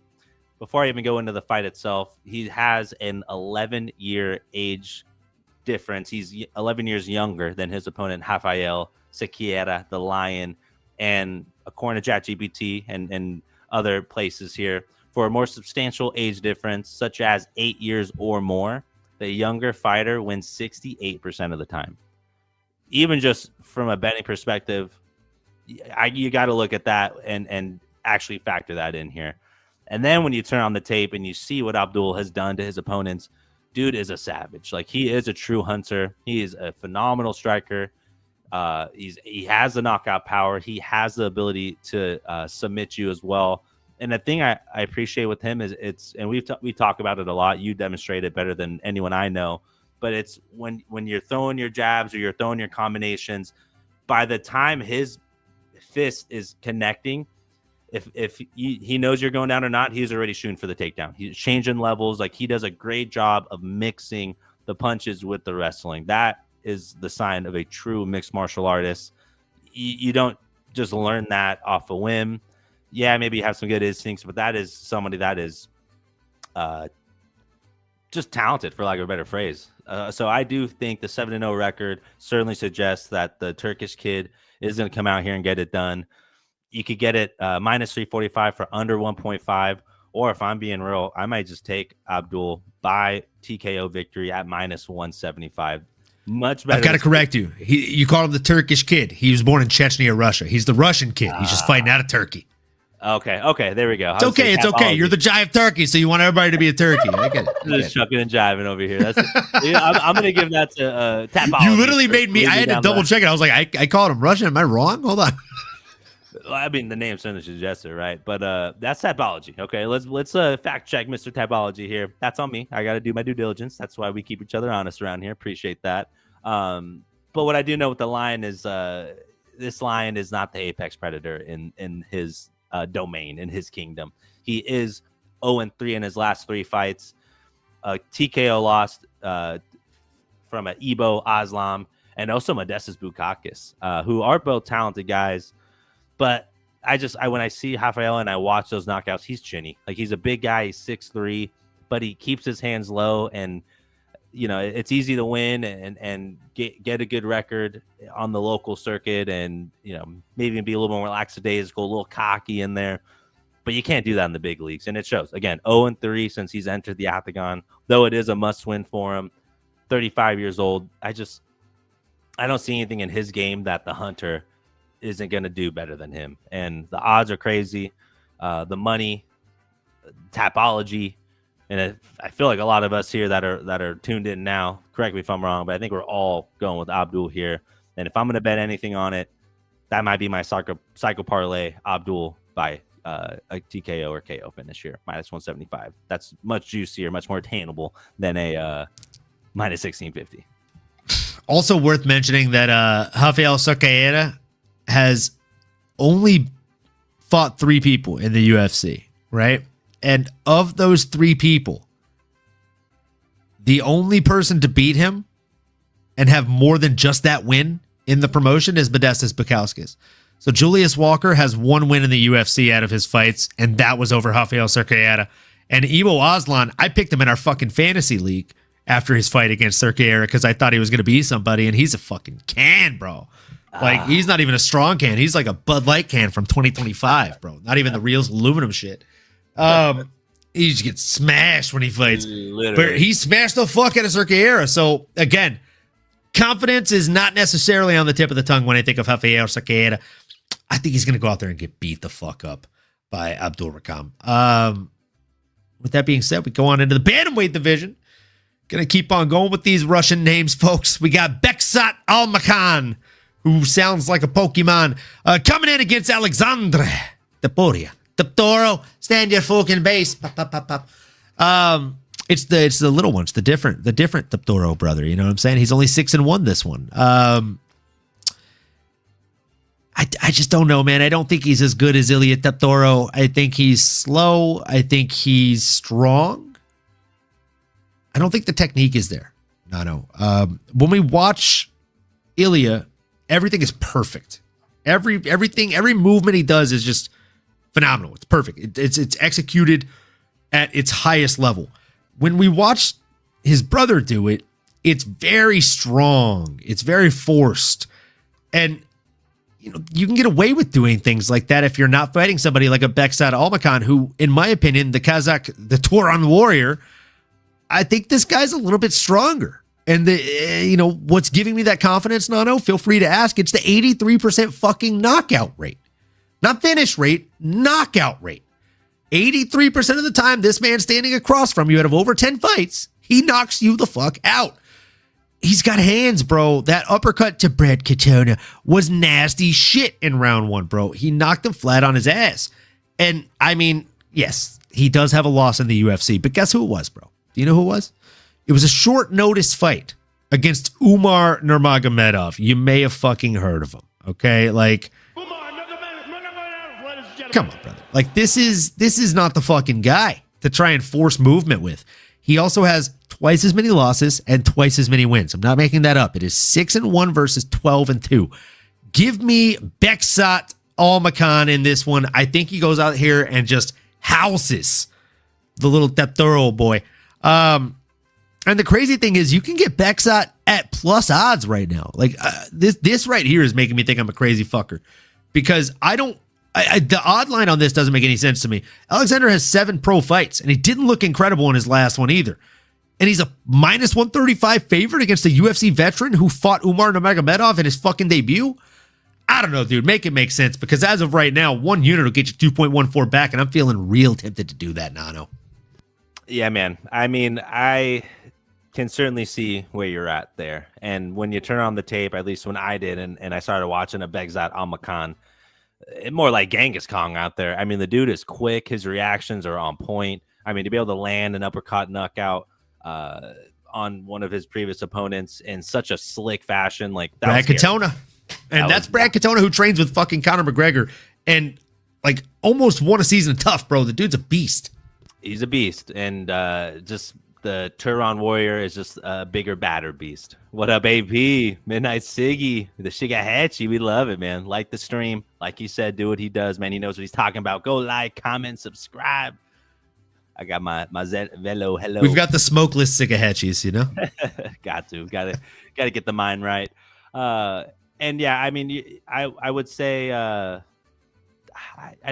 before I even go into the fight itself, he has an 11-year age difference. He's 11 years younger than his opponent, Rafael Sequeira, the Lion. And according to ChatGPT and other places here, for a more substantial age difference, such as 8 years or more, the younger fighter wins 68% of the time. Even just from a betting perspective, you got to look at that and actually factor that in here. And then when you turn on the tape and you see what Abdul has done to his opponents, dude is a savage. Like, he is a true hunter. He is a phenomenal striker. He has the knockout power. He has the ability to submit you as well. And the thing I appreciate with him is and we talk about it a lot. You demonstrate it better than anyone I know. But it's when you're throwing your jabs or you're throwing your combinations, by the time his fist is connecting, if he knows you're going down or not, he's already shooting for the takedown. He's changing levels. Like, he does a great job of mixing the punches with the wrestling. That is the sign of a true mixed martial artist. You don't just learn that off a whim. Yeah, maybe you have some good instincts, but that is somebody that is just talented, for lack of a better phrase. So I do think the 7-0 record certainly suggests that the Turkish kid is going to come out here and get it done. You could get it minus 345 for under 1.5, or if I'm being real, I might just take Abdul by TKO victory at minus 175. Much better. I've got to correct you. You called him the Turkish kid. He was born in Chechnya, Russia. He's the Russian kid. He's just fighting out of Turkey. Okay, there we go. It's okay. It's okay. You're the jive turkey, so you want everybody to be a turkey. I get it. Just chucking and jiving over here. That's I'm going to give that to Tapology. You literally made me. I had to double check it. I was like, I called him Russian. Am I wrong? Hold on. I mean, the name certainly suggests it, right? But that's Tapology. Okay, let's fact check Mr. Tapology here. That's on me. I got to do my due diligence. That's why we keep each other honest around here. Appreciate that. But what I do know with the Lion is this Lion is not the apex predator in his domain, in his kingdom. He is 0-3 in his last 3 fights. TKO lost from an Ibo Aslam and also Modestus Bukakis, who are both talented guys. But when I see Rafael and I watch those knockouts, he's chinny. Like, he's a big guy. He's 6'3", but he keeps his hands low, and it's easy to win and get a good record on the local circuit, and maybe be a little more lackadaisical, a little cocky in there. But you can't do that in the big leagues, and it shows. Again, 0-3 since he's entered the octagon, though it is a must-win for him. 35 years old. I don't see anything in his game that the Hunter isn't going to do better than him. And the odds are crazy. The money, Tapology, and I feel like a lot of us here that are tuned in now, correct me if I'm wrong, but I think we're all going with Abdul here. And if I'm going to bet anything on it, that might be my psycho parlay, Abdul by a TKO or KO finish here, minus 175. That's much juicier, much more attainable than a minus 1650. Also worth mentioning that Rafael Sequeira has only fought 3 people in the UFC, right? And of those 3 people, the only person to beat him and have more than just that win in the promotion is Modestus Bukauskas. So Julius Walker has 1 win in the UFC out of his fights, and that was over Rafael Sequeira. And Ivo Aslan, I picked him in our fucking fantasy league after his fight against Sequeira because I thought he was going to be somebody, and he's a fucking can, bro. Like, he's not even a strong can. He's like a Bud Light can from 2025, bro. Not even the real aluminum shit. he just gets smashed when he fights. Literally. But he smashed the fuck out of Cerqueira. So again, confidence is not necessarily on the tip of the tongue when I think of Rafael Cerqueira. I think he's going to go out there and get beat the fuck up by AbdulRakhman. With that being said, we go on into the bantamweight division. Going to keep on going with these Russian names, folks. We got Beksat Almakhan, who sounds like a Pokemon, coming in against Alexandre Taporia. Taptoro, stand your fucking base. Pop, pop, pop, pop. It's the little ones, the different Taptoro brother. You know what I'm saying? He's only 6-1 this one. I just don't know, man. I don't think he's as good as Ilia Taptoro. I think he's slow. I think he's strong. I don't think the technique is there. No. When we watch Ilia, everything is perfect. Every movement he does is just phenomenal. It's perfect. It's executed at its highest level. When we watch his brother do it, it's very strong. It's very forced. And you can get away with doing things like that if you're not fighting somebody like a Beksat Almakhan, who, in my opinion, the Turan warrior, I think this guy's a little bit stronger. And what's giving me that confidence, Nano? Feel free to ask. It's the 83% fucking knockout rate. Not finish rate, knockout rate. 83% of the time, this man standing across from you out of over 10 fights, he knocks you the fuck out. He's got hands, bro. That uppercut to Brad Katona was nasty shit in round 1, bro. He knocked him flat on his ass. And, I mean, yes, he does have a loss in the UFC, but guess who it was, bro? Do you know who it was? It was a short notice fight against Umar Nurmagomedov. You may have fucking heard of him, okay? Like, come on, brother. Like, this is not the fucking guy to try and force movement with. He also has twice as many losses and twice as many wins. I'm not making that up. It is 6-1 versus 12-2. Give me Beksat Almakhan in this one. I think he goes out here and just houses the little Taptoro boy. And the crazy thing is, you can get Beksat at plus odds right now. Like this right here is making me think I'm a crazy fucker, because the odd line on this doesn't make any sense to me. Alexander has 7 pro fights, and he didn't look incredible in his last one either. And he's a minus 135 favorite against a UFC veteran who fought Umar Nurmagomedov in his fucking debut. I don't know, dude. Make it make sense, because as of right now, one unit will get you 2.14 back, and I'm feeling real tempted to do that, Nano. Yeah, man. I mean, I can certainly see where you're at there. And when you turn on the tape, at least when I did, and I started watching a Beksat Almakhan, more like Genghis Khan out there. I mean, the dude is quick. His reactions are on point. I mean, to be able to land an uppercut knockout on one of his previous opponents in such a slick fashion, like that. Brad Katona. And that's Brad Katona, who trains with fucking Conor McGregor and like almost won a season of Tough, bro. The dude's a beast. He's a beast. And just the Turan warrior is just a bigger, badder beast. What up, AP? Midnight Siggy, the Shigahachi. We love it, man. Like the stream. Like he said, do what he does, man. He knows what he's talking about. Go like, comment, subscribe. I got my Velo. Hello. We've got the smokeless Sigahachis, you know? Got to get the mind right. And yeah, I mean, I would say I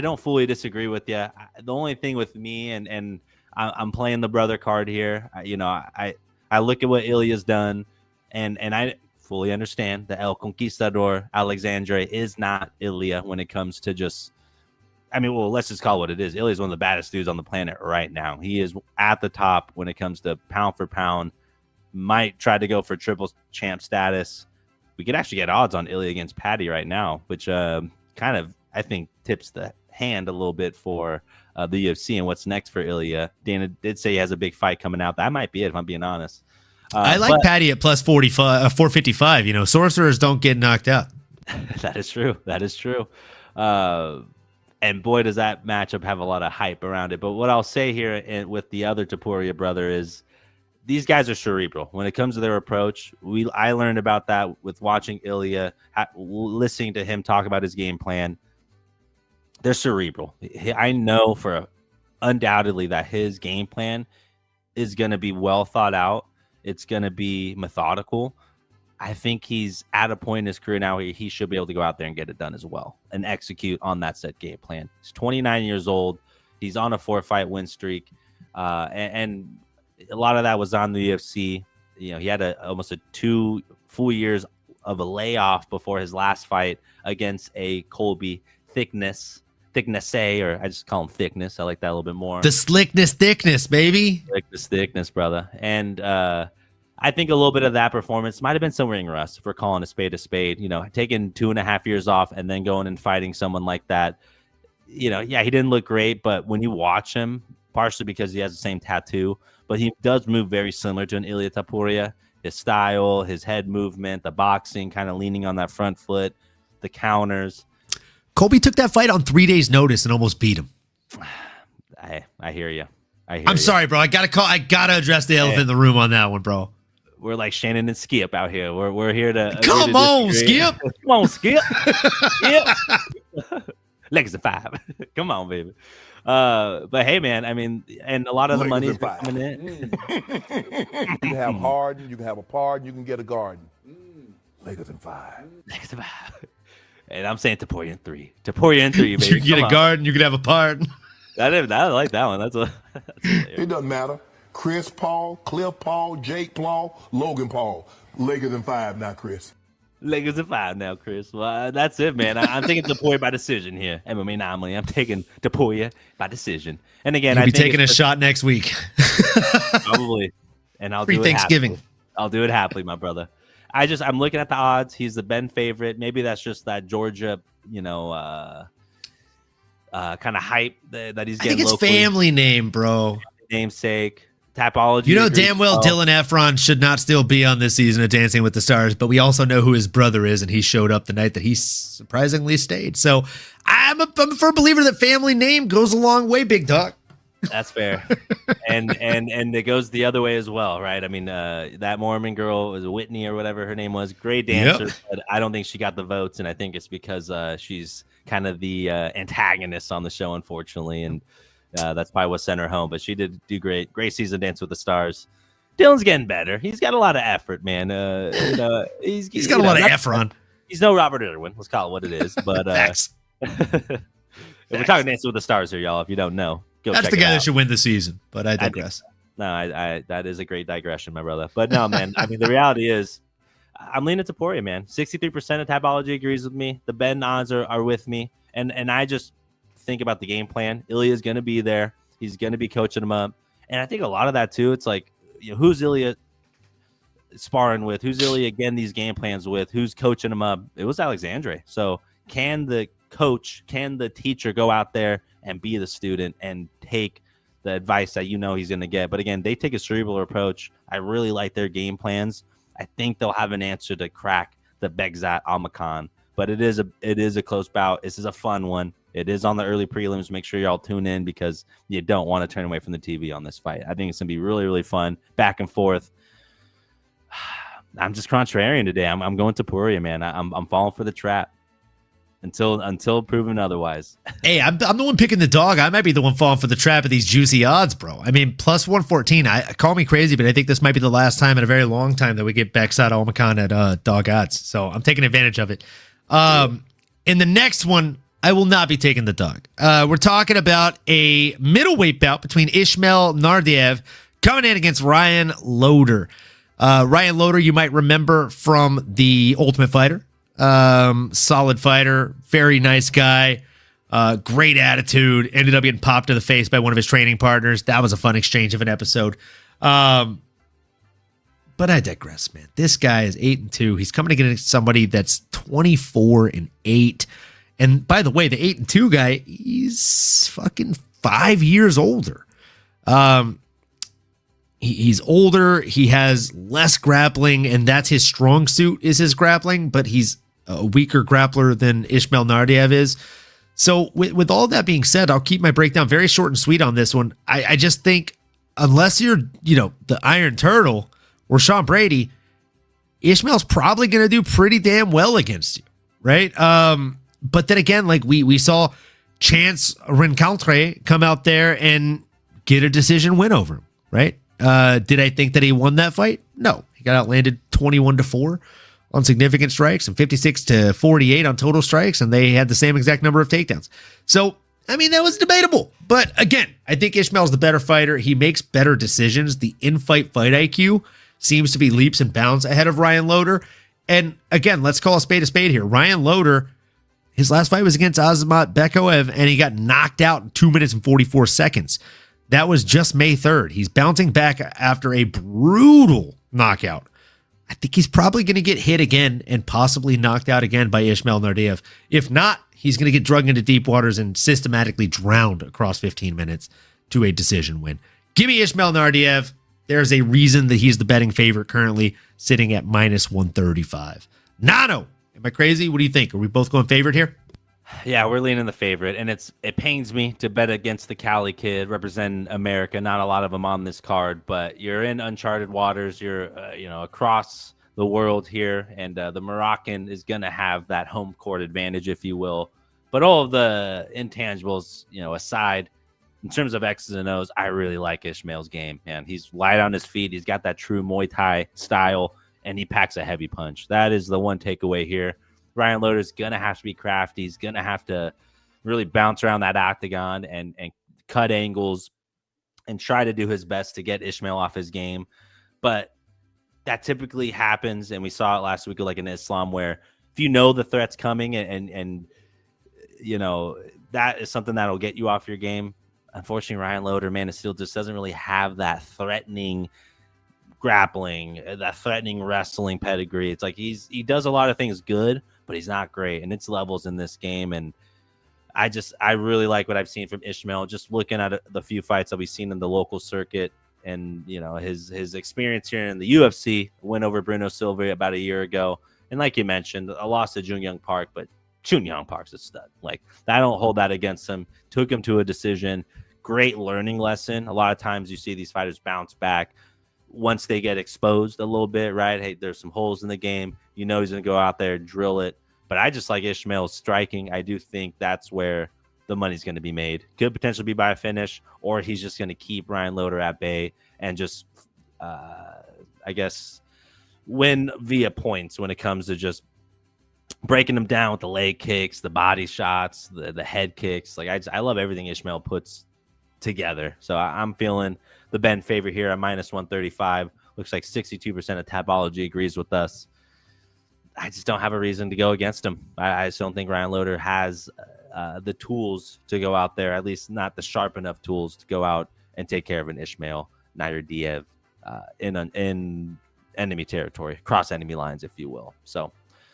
don't fully disagree with you. The only thing with me, and I'm playing the brother card here. I look at what Ilia's done, and I fully understand that El Conquistador Alexandre is not Ilia when it comes to just. I mean, well, let's just call it what it is. Ilia's one of the baddest dudes on the planet right now. He is at the top when it comes to pound for pound. Might try to go for triple champ status. We could actually get odds on Ilia against Patty right now, which kind of, I think, tips the hand a little bit for the UFC and what's next for Ilia. Dana did say he has a big fight coming out. That might be it, if I'm being honest. I like Patty at plus 455. You know, sorcerers don't get knocked out. That is true. That is true. And boy, does that matchup have a lot of hype around it. But what I'll say here with the other Taporia brother is these guys are cerebral when it comes to their approach. I learned about that with watching Ilia, listening to him talk about his game plan. They're cerebral. I know for undoubtedly that his game plan is going to be well thought out. It's going to be methodical. I think he's at a point in his career now where he should be able to go out there and get it done as well and execute on that set game plan. He's 29 years old. He's on a 4-fight win streak. and a lot of that was on the UFC. He had almost 2 full years of a layoff before his last fight against a Colby Thickness, or I just call him Thickness. I like that a little bit more. The thickness, baby. Thickness, brother. And I think a little bit of that performance might have been some ring rust, if we're calling a spade, taking 2.5 years off and then going and fighting someone like that. He didn't look great, but when you watch him, partially because he has the same tattoo, but he does move very similar to an Ilia Topuria. His style, his head movement, the boxing, kind of leaning on that front foot, the counters. Colby took that fight on 3 days' notice and almost beat him. I hear you. I'm sorry, bro. I gotta address the elephant in the room on that one, bro. We're like Shannon and Skip out here. We're here to come on, Skip. Come on, Skip. Skip. Legacy 5. Come on, baby. But hey, man, I mean, and a lot of the money is coming in. You can have Harden, you can have a pardon, you can get a garden. Lakers in 5. And I'm saying Topuria in 3. Topuria in 3, baby. You can get a garden, you can have a pardon. I like that one. That's it doesn't matter. Chris Paul, Cliff Paul, Jake Paul, Logan Paul. Lakers in 5 now, Chris. Lakers in 5 now, Chris. Well, that's it, man. I'm taking Topuria by decision here. MMAnomaly. I'm taking Topuria by decision. And again, I'll be taking a shot next week. Probably. And I'll do it Thanksgiving. Happily. I'll do it happily, my brother. I'm looking at the odds. He's the Ben favorite. Maybe that's just that Georgia, kind of hype that he's getting. I think it's locally. family name, bro. Namesake. Tapology. You know damn well Dylan Efron should not still be on this season of Dancing with the Stars, but we also know who his brother is, and he showed up the night that he surprisingly stayed. So I'm a firm believer that family name goes a long way, big dog. That's fair. and it goes the other way as well, right? I mean, that Mormon girl was Whitney or whatever her name was, great dancer, but I don't think she got the votes, and I think it's because she's kind of the antagonist on the show, unfortunately, and that's probably what sent her home. But she did do great season Dance with the Stars. Dylan's getting better. He's got a lot of effort, man. He's got a lot of Efron. He's no Robert Irwin. Let's call it what it is. But we're talking Dancing with the Stars here, y'all. If you don't know, that's the guy that should win the season. But I digress. I that is a great digression, my brother. But no, man. I mean, the reality is, I'm leaning Topuria, man. 63% of Tapology agrees with me. The Ben odds are with me, and I just think about the game plan. Ilya is going to be there. He's going to be coaching him up, and I think a lot of that too. It's like, who's Ilya sparring with? Who's Ilya getting these game plans with? Who's coaching him up? It was Alexandre. So can the teacher go out there and be the student and take the advice that he's going to get? But again, they take a cerebral approach. I really like their game plans. I think they'll have an answer to crack the Begzat Almakan. But it is a close bout. This is a fun one. It is on the early prelims. Make sure y'all tune in because you don't want to turn away from the TV on this fight. I think it's going to be really, really fun. Back and forth. I'm just contrarian today. I'm going to Topuria, man. I'm falling for the trap until proven otherwise. Hey, I'm the one picking the dog. I might be the one falling for the trap of these juicy odds, bro. I mean, plus 114. Call me crazy, but I think this might be the last time in a very long time that we get Begzat Almakan at dog odds. So I'm taking advantage of it. In the next one, I will not be taking the dog. We're talking about a middleweight bout between Ismail Nardiev coming in against Ryan Loder. Ryan Loder, you might remember from The Ultimate Fighter. Solid fighter, very nice guy, great attitude. Ended up getting popped in the face by one of his training partners. That was a fun exchange of an episode. But I digress, man. This guy is 8-2. He's coming against somebody that's 24-8. And by the way, the 8-2 guy, he's fucking 5 years older. He's older. He has less grappling, and that's his strong suit is his grappling, but he's a weaker grappler than Ismail Nardiev is. So with all that being said, I'll keep my breakdown very short and sweet on this one. I just think unless you're, the Iron Turtle or Sean Brady, Ishmael's probably going to do pretty damn well against you, right? But then again, like we saw Chance Rencontre come out there and get a decision win over him, right? Did I think that he won that fight? No. He got outlanded 21-4 on significant strikes and 56-48 on total strikes, and they had the same exact number of takedowns. So I mean, that was debatable. But again, I think Ishmael's the better fighter. He makes better decisions. The in-fight fight IQ seems to be leaps and bounds ahead of Ryan Loder. And again, let's call a spade here. Ryan Loder, his last fight was against Almabayev, and he got knocked out in 2 minutes and 44 seconds. That was just May 3rd. He's bouncing back after a brutal knockout. I think he's probably going to get hit again and possibly knocked out again by Ismail Nardiev. If not, he's going to get drugged into deep waters and systematically drowned across 15 minutes to a decision win. Give me Ismail Nardiev. There's a reason that he's the betting favorite currently, sitting at minus 135. Nano, am I crazy? What do you think? Are we both going favorite here? Yeah, we're leaning the favorite, and it pains me to bet against the Cali kid representing America. Not a lot of them on this card, but you're in uncharted waters. You're across the world here, and the Moroccan is going to have that home court advantage, if you will. But all of the intangibles, aside, in terms of X's and O's, I really like Ishmael's game, man. He's light on his feet. He's got that true Muay Thai style, and he packs a heavy punch. That is the one takeaway here. Ryan Loder's going to have to be crafty. He's going to have to really bounce around that octagon and cut angles and try to do his best to get Ishmael off his game. But that typically happens, and we saw it last week like in Islam, where if you know the threat's coming and that is something that'll get you off your game. Unfortunately, Ryan Loder, man, it still just doesn't really have that threatening grappling, that threatening wrestling pedigree. It's like he does a lot of things good, but he's not great, and it's levels in this game. And I really like what I've seen from Ishmael, just looking at the few fights that we've seen in the local circuit, and his experience here in the UFC, win over Bruno Silva about a year ago, and like you mentioned, a loss to Jun Young Park, but Jun Young Park's a stud. Like, I don't hold that against him. Took him to a decision. Great learning lesson. A lot of times you see these fighters bounce back once they get exposed a little bit, right? Hey, there's some holes in the game. He's going to go out there and drill it. But I just like Ishmael's striking. I do think that's where the money's going to be made. Could potentially be by a finish, or he's just going to keep Ryan Loder at bay and just, I guess, win via points when it comes to just breaking them down with the leg kicks, the body shots, the head kicks. Like, I love everything Ishmael puts together. So I'm feeling the Ben favorite here at minus 135. Looks like 62% of Tapology agrees with us. I just don't have a reason to go against him. I just don't think Ryan Loder has the tools to go out there, at least not the sharp enough tools to go out and take care of an Ishmael Nardiev in enemy territory, cross enemy lines, if you will. So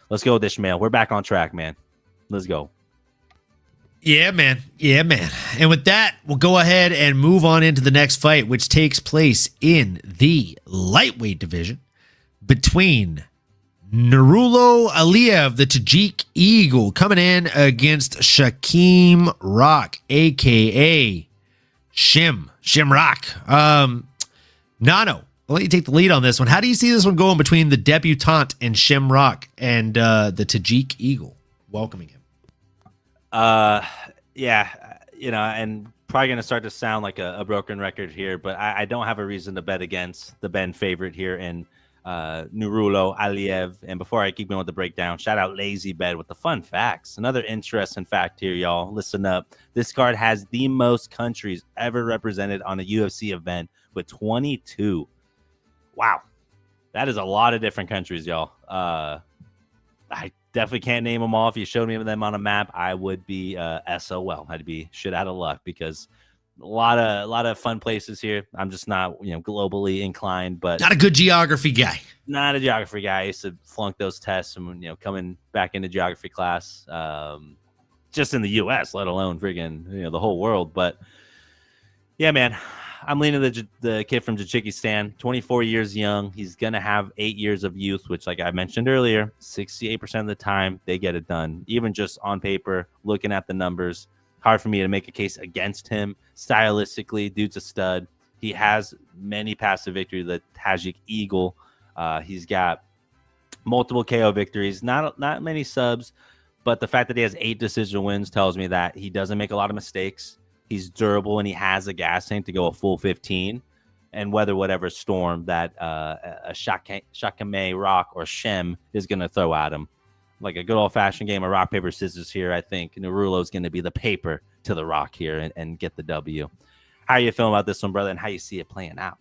let's go with Ishmael. We're back on track, man. Let's go. Yeah, man. Yeah, man. And with that, we'll go ahead and move on into the next fight, which takes place in the lightweight division between Nurullo Aliyev, the Tajik Eagle, coming in against Shakim Rock, a.k.a. Shimrock. Nano, I'll let you take the lead on this one. How do you see this one going between the debutant and Shimrock and the Tajik Eagle welcoming him? Yeah, and probably going to start to sound like a broken record here, but I don't have a reason to bet against the Ben favorite here in Nurullo Aliyev. And before I keep going with the breakdown, shout out Lazy Bed with the fun facts. Another interesting fact here, y'all. Listen up. This card has the most countries ever represented on a UFC event with 22. Wow. That is a lot of different countries, y'all. I definitely can't name them all. If you showed me them on a map, I would be SOL. I'd be shit out of luck, because a lot of fun places here. I'm just not globally inclined, but not a good geography guy. Not a geography guy. I used to flunk those tests and coming back into geography class, just in the U.S., let alone friggin' the whole world. But yeah, man, I'm leaning the kid from Tajikistan, 24 years young. He's going to have 8 years of youth, which, like I mentioned earlier, 68% of the time they get it done. Even just on paper, looking at the numbers, hard for me to make a case against him. Stylistically, dude's a stud. He has many passive victories, the Tajik Eagle. He's got multiple KO victories, not many subs, but the fact that he has 8 decision wins tells me that he doesn't make a lot of mistakes. He's durable, and he has a gas tank to go a full 15 and weather whatever storm that a Shakame Rock or Shem is going to throw at him. Like a good old-fashioned game of rock, paper, scissors here, I think Nurullo is going to be the paper to the Rock here and get the W. How are you feeling about this one, brother, and how you see it playing out?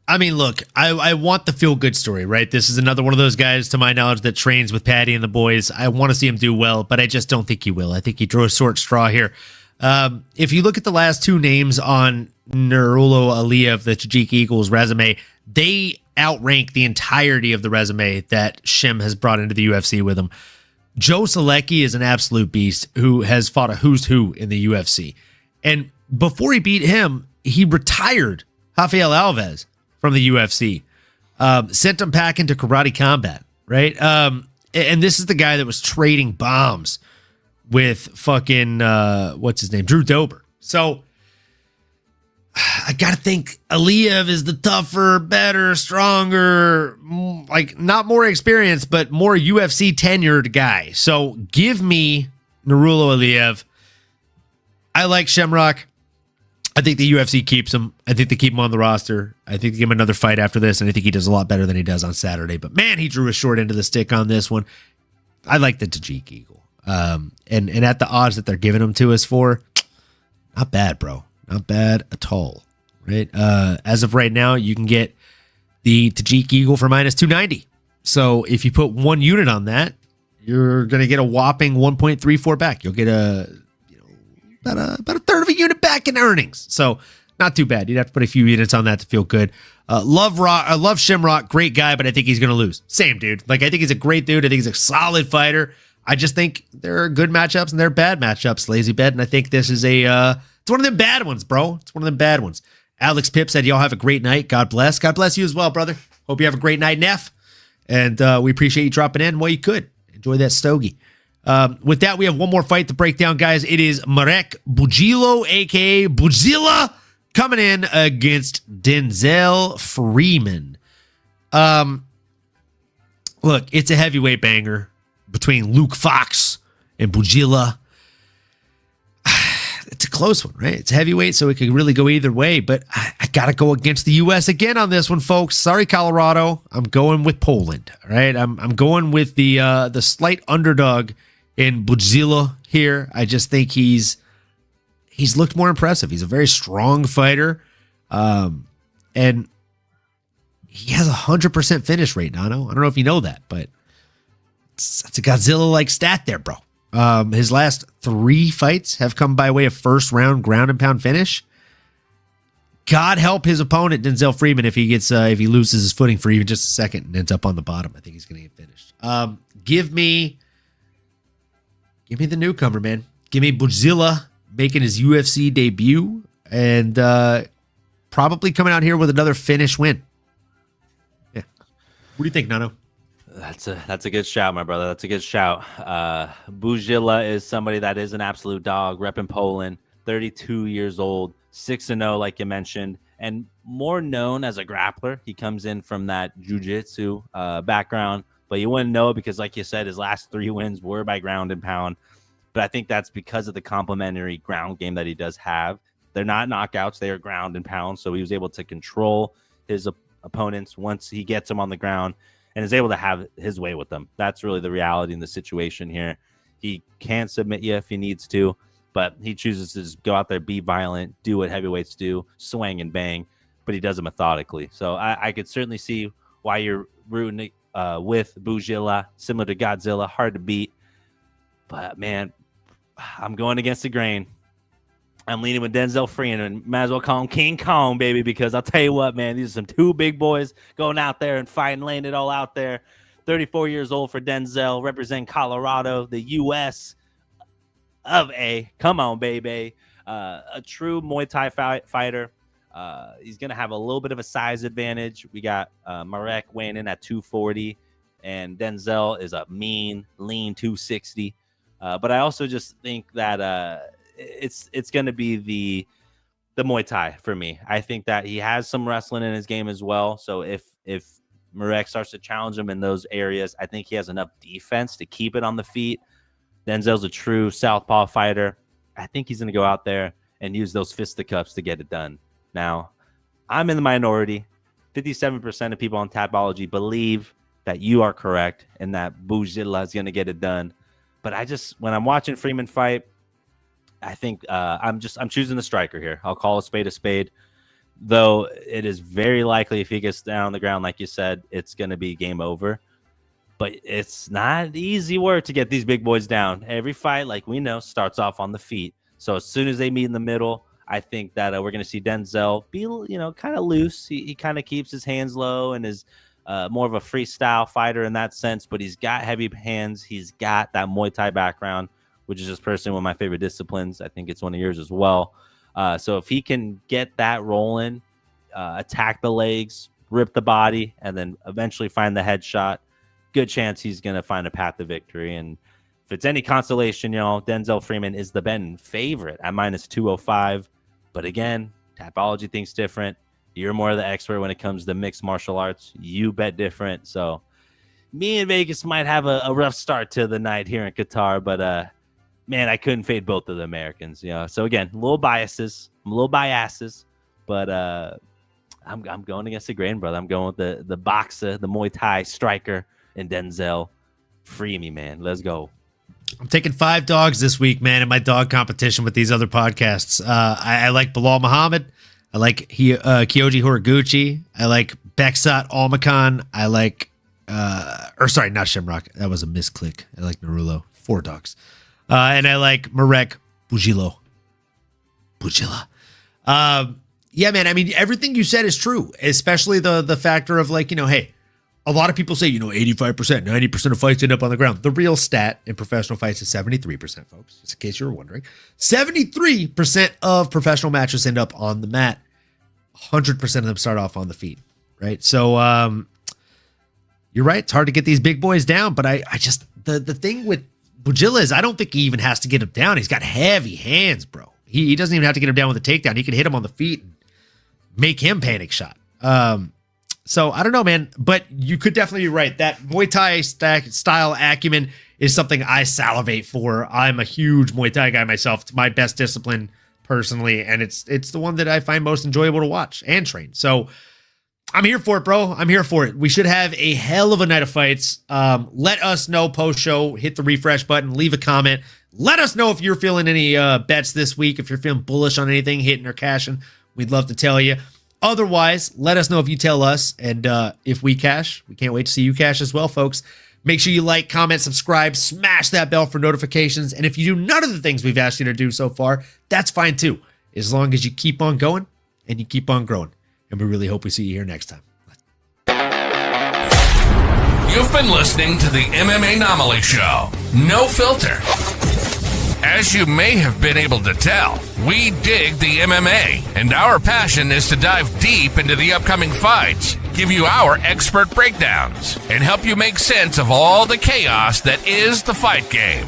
I mean, look, I want the feel-good story, right? This is another one of those guys, to my knowledge, that trains with Patty and the boys. I want to see him do well, but I just don't think he will. I think he drew a short straw here. If you look at the last two names on Nurullo Aliyev, the Tajik Eagles resume, they outrank the entirety of the resume that Shim has brought into the UFC with him. Joe Selecki is an absolute beast who has fought a who's who in the UFC. And before he beat him, he retired Rafael Alves from the UFC, sent him back into karate combat, right? And this is the guy that was trading bombs with fucking, what's his name? Drew Dober. So I got to think Aliyev is the tougher, better, stronger, like not more experienced, but more UFC tenured guy. So give me Nurullo Aliyev. I like Shamrock. I think the UFC keeps him. I think they keep him on the roster. I think they give him another fight after this, and I think he does a lot better than he does on Saturday. But man, he drew a short end of the stick on this one. I like the Tajik Eagle. And at the odds that they're giving him to us for, not bad, bro. Not bad at all. Right? As of right now, you can get the Tajik Eagle for minus 290. So if you put one unit on that, you're going to get a whopping 1.34 back. You'll get about a third of a unit back in earnings. So not too bad. You'd have to put a few units on that to feel good. Love Shamrock, great guy, but I think he's going to lose. Same dude. Like, I think he's a great dude. I think he's a solid fighter. I just think there are good matchups and there are bad matchups, lazy bet. And I think this is it's one of them bad ones, bro. It's one of them bad ones. Alex Pip said, y'all have a great night. God bless. God bless you as well, brother. Hope you have a great night, Neff. And we appreciate you dropping in while you could. Enjoy that stogie. With that, we have one more fight to break down, guys. It is Marek Bujilo, a.k.a. Bujila, coming in against Denzel Freeman. Look, it's a heavyweight banger between Luke Fox and Bujila. It's a close one, right? It's heavyweight, so it could really go either way, but I got to go against the U.S. again on this one, folks. Sorry, Colorado. I'm going with Poland, all right? I'm going with the slight underdog in Bujila here. I just think he's looked more impressive. He's a very strong fighter, and he has 100% finish rate, Nano. I don't know if you know that, but that's a Godzilla-like stat there, bro. His last 3 fights have come by way of first round ground and pound finish. God help his opponent, Denzel Freeman, if he loses his footing for even just a second and ends up on the bottom. I think he's going to get finished. Give me the newcomer, man. Give me Bujila making his UFC debut and probably coming out here with another finish win. Yeah. What do you think, Nano? That's a good shout, my brother. That's a good shout. Bujila is somebody that is an absolute dog, repping Poland, 32 years old, 6-0, like you mentioned, and more known as a grappler. He comes in from that jiu-jitsu background, but you wouldn't know it because, like you said, his last 3 wins were by ground and pound. But I think that's because of the complementary ground game that he does have. They're not knockouts. They are ground and pound, so he was able to control his opponents once he gets them on the ground and is able to have his way with them. That's really the reality in the situation here. He can submit you if he needs to, but he chooses to just go out there, be violent, do what heavyweights do, swing and bang, but he does it methodically. So I could certainly see why you're rooting with Bujila, similar to Godzilla, hard to beat. But, man, I'm going against the grain. I'm leaning with Denzel Freeman, and might as well call him King Kong, baby, because I'll tell you what, man, these are some 2 big boys going out there and fighting, laying it all out there. 34 years old for Denzel, representing Colorado, the U.S. of A. Come on, baby. A true Muay Thai fighter. He's going to have a little bit of a size advantage. We got Marek weighing in at 240, and Denzel is a mean, lean 260. But I also just think that it's going to be the Muay Thai for me. I think that he has some wrestling in his game as well. So if Marek starts to challenge him in those areas, I think he has enough defense to keep it on the feet. Denzel's a true southpaw fighter. I think he's going to go out there and use those fisticuffs to get it done. Now, I'm in the minority. 57% of people on Tapology believe that you are correct and that Bujila is going to get it done. But when I'm watching Freeman fight, I think I'm choosing the striker here. I'll call a spade, though it is very likely if he gets down on the ground, like you said, it's going to be game over. But it's not easy work to get these big boys down. Every fight, like we know, starts off on the feet. So as soon as they meet in the middle, I think that we're going to see Denzel be, kind of loose. He kind of keeps his hands low and is more of a freestyle fighter in that sense. But he's got heavy hands. He's got that Muay Thai background, which is just personally one of my favorite disciplines. I think it's one of yours as well. So if he can get that rolling, attack the legs, rip the body, and then eventually find the headshot, good chance he's going to find a path to victory. And if it's any consolation, Denzel Freeman is the betting favorite at -205. But again, Tapology thinks different. You're more of the expert when it comes to mixed martial arts. You bet different. So me and Vegas might have a rough start to the night here in Qatar, but man, I couldn't fade both of the Americans. So again, I'm a little biases, but I'm going against the grain, brother. I'm going with the boxer, the Muay Thai striker, and Denzel. Free me, man. Let's go. I'm taking 5 dogs this week, man, in my dog competition with these other podcasts. I like Belal Muhammad. I like Kyoji Horiguchi. I like Beksat Almakan. I like, sorry, not Shamrock. That was a misclick. I like Narulo. 4 dogs. And I like Marek Bujila. Yeah, man. I mean, everything you said is true, especially the factor of like, hey, a lot of people say, 85%, 90% of fights end up on the ground. The real stat in professional fights is 73%, folks, just in case you were wondering. 73% of professional matches end up on the mat. 100% of them start off on the feet, right? So you're right. It's hard to get these big boys down, but I just, the thing with Bujila is I don't think he even has to get him down. He's got heavy hands, bro. He doesn't even have to get him down with a takedown. He can hit him on the feet and make him panic shot. So I don't know, man, but you could definitely be right. That Muay Thai style acumen is something I salivate for. I'm a huge Muay Thai guy myself. It's my best discipline personally, and it's the one that I find most enjoyable to watch and train. So I'm here for it, bro. I'm here for it. We should have a hell of a night of fights. Let us know post-show. Hit the refresh button. Leave a comment. Let us know if you're feeling any bets this week. If you're feeling bullish on anything, hitting or cashing, we'd love to tell you. Otherwise, let us know if you tell us, and if we cash, we can't wait to see you cash as well, folks. Make sure you like, comment, subscribe, smash that bell for notifications, and if you do none of the things we've asked you to do so far, that's fine too, as long as you keep on going and you keep on growing, and we really hope we see you here next time. You've been listening to the MMAnomaly Show. No filter. As you may have been able to tell, we dig the MMA, and our passion is to dive deep into the upcoming fights, give you our expert breakdowns, and help you make sense of all the chaos that is the fight game.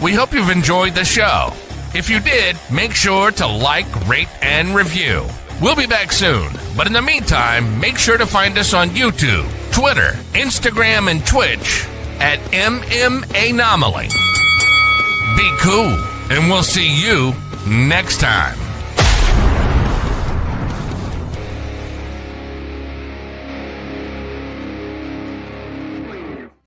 We hope you've enjoyed the show. If you did, make sure to like, rate, and review. We'll be back soon, but in the meantime, make sure to find us on YouTube, Twitter, Instagram, and Twitch at MMAnomaly. Be cool, and we'll see you next time.